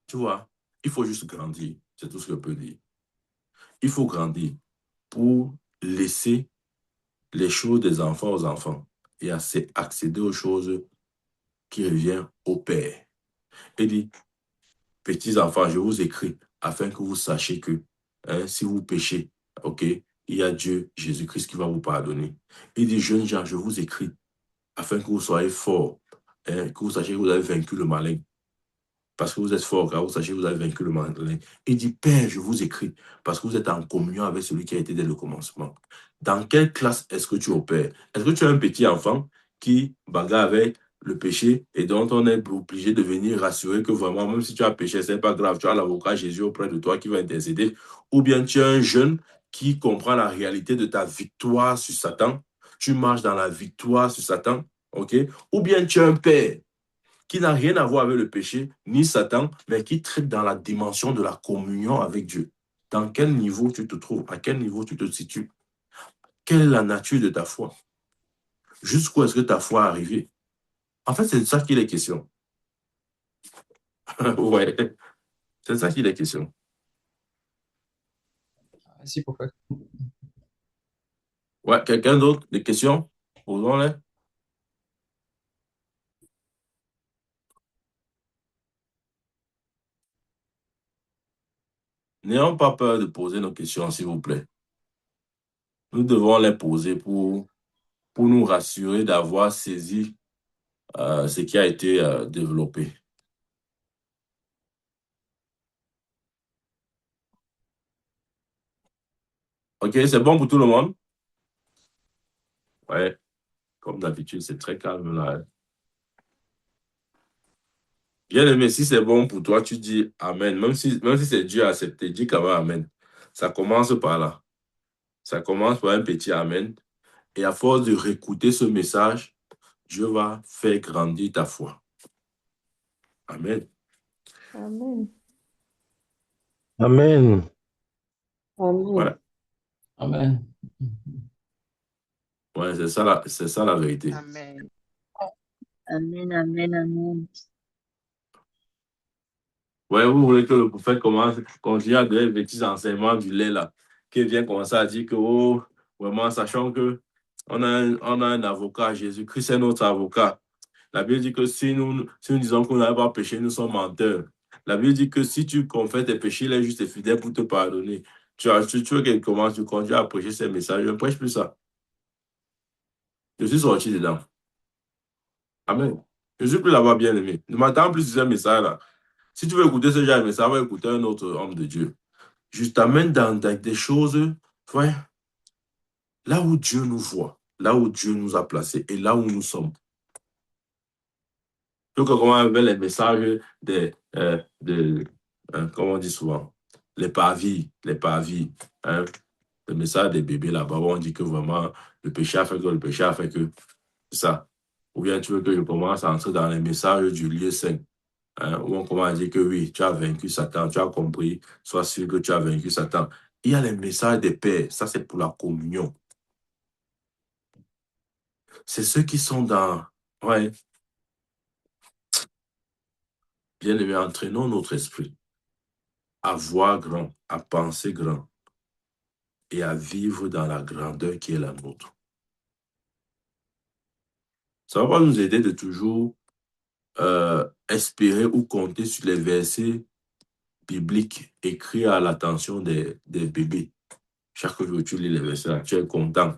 tu vois, il faut juste grandir. C'est tout ce que je peux dire. Il faut grandir pour laisser les choses des enfants aux enfants et accéder aux choses qui reviennent au Père. Il dit, petits enfants, je vous écris afin que vous sachiez que si vous péchez, ok, il y a Dieu, Jésus-Christ qui va vous pardonner. Il dit, jeunes gens, je vous écris afin que vous soyez forts, que vous sachiez que vous avez vaincu le malin. Parce que vous êtes forts, car vous sachiez que vous avez vaincu le malin. Il dit, Père, je vous écris parce que vous êtes en communion avec celui qui a été dès le commencement. Dans quelle classe est-ce que tu opères? Est-ce que tu as un petit enfant qui bagarre avec le péché et dont on est obligé de venir rassurer que vraiment, même si tu as péché, ce n'est pas grave, tu as l'avocat Jésus auprès de toi qui va intercéder? Ou bien tu es un jeune qui comprend la réalité de ta victoire sur Satan, tu marches dans la victoire sur Satan, ok? Ou bien tu es un père qui n'a rien à voir avec le péché, ni Satan, mais qui traite dans la dimension de la communion avec Dieu. Dans quel niveau tu te trouves? À quel niveau tu te situes? Quelle est la nature de ta foi? Jusqu'où est-ce que ta foi est arrivée? En fait, c'est de ça qu'il est question. Ouais, c'est de ça qu'il est question. Merci, prophète. Ouais, quelqu'un d'autre? Des questions? Posons-les. N'ayons pas peur de poser nos questions, s'il vous plaît. Nous devons les poser pour nous rassurer d'avoir saisi ce qui a été développé. OK, c'est bon pour tout le monde? Ouais, comme d'habitude, c'est très calme là. Bien aimé, si c'est bon pour toi, tu dis Amen. Même si c'est Dieu a accepté, dis quand même Amen. Ça commence par là. Ça commence par un petit Amen. Et à force de réécouter ce message, Dieu va faire grandir ta foi. Amen. Amen. Amen. Ouais, Amen. ouais, c'est ça la vérité. Amen. Amen, amen, amen. Ouais, vous voulez que le prophète continue à donner les petits enseignements du lait là, qu'il vient commencer à dire que, oh, vraiment, sachant que on a un avocat, Jésus-Christ est notre avocat. La Bible dit que si nous disons qu'on n'a pas péché, nous sommes menteurs. La Bible dit que si tu confesses tes péchés, il est juste et fidèle pour te pardonner. Tu veux qu'il commence, tu continues à prêcher ces messages. Je ne prêche plus ça. Je suis sorti dedans. Amen. Je ne suis plus là-bas, bien aimé. Ne m'attends plus sur ces messages-là. Si tu veux écouter ce genre de message, va écouter un autre homme de Dieu. Je t'amène dans des choses, ouais, là où Dieu nous voit, là où Dieu nous a placés et là où nous sommes. Donc, comment on appelle les messages comment on dit souvent, les pavis, hein, le message des bébés là-bas, où on dit que vraiment, le péché a fait que, c'est ça. Ou bien tu veux que je commence à entrer dans les messages du lieu saint, hein, où on commence à dire que oui, tu as vaincu Satan, tu as compris, sois sûr que tu as vaincu Satan. Il y a les messages des pères, ça c'est pour la communion. C'est ceux qui sont dans, ouais, bien aimé, entraînons notre esprit à voir grand, à penser grand et à vivre dans la grandeur qui est la nôtre. Ça va pas nous aider de toujours espérer ou compter sur les versets bibliques écrits à l'attention des bébés. Chaque jour, tu lis les versets là, tu es content.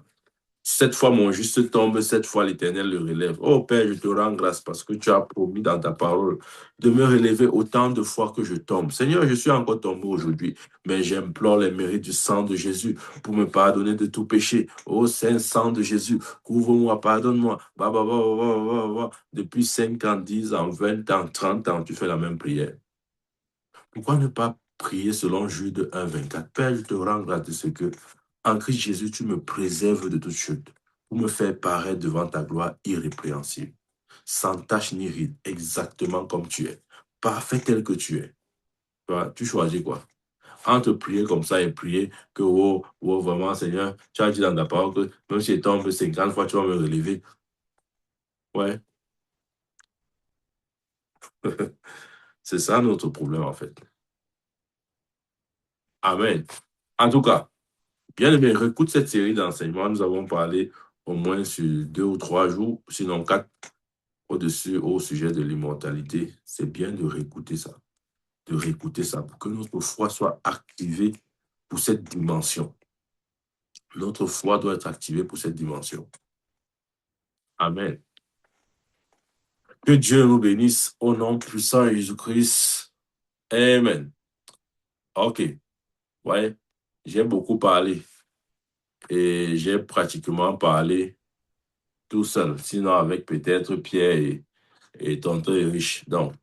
Cette fois, mon juste tombe, cette fois, l'Éternel le relève. Oh Père, je te rends grâce parce que tu as promis dans ta parole de me relever autant de fois que je tombe. Seigneur, je suis encore tombé aujourd'hui, mais j'implore les mérites du sang de Jésus pour me pardonner de tout péché. Oh Saint sang de Jésus, couvre-moi, pardonne-moi. Depuis 5 ans, 10 ans, 20 ans, 30 ans, tu fais la même prière. Pourquoi ne pas prier selon Jude 1, 24? Père, je te rends grâce de ce que en Christ Jésus, tu me préserves de toute chute pour me faire paraître devant ta gloire irrépréhensible, sans tache ni ride, exactement comme tu es, parfait tel que tu es. Tu choisis quoi? Entre prier comme ça et prier que, oh, oh, vraiment, Seigneur, tu as dit dans ta parole que même si je tombe 50 fois, tu vas me relever. Ouais. C'est ça notre problème, en fait. Amen. En tout cas, bien aimé, écoute cette série d'enseignements. Nous avons parlé au moins sur 2 ou 3 jours, sinon 4, au sujet de l'immortalité. C'est bien de réécouter ça. Pour que notre foi soit activée pour cette dimension. Notre foi doit être activée pour cette dimension. Amen. Que Dieu nous bénisse au nom puissant de Jésus-Christ. Amen. OK. Ouais, j'ai beaucoup parlé et j'ai pratiquement parlé tout seul, sinon avec peut-être Pierre et tonton Erich. Donc,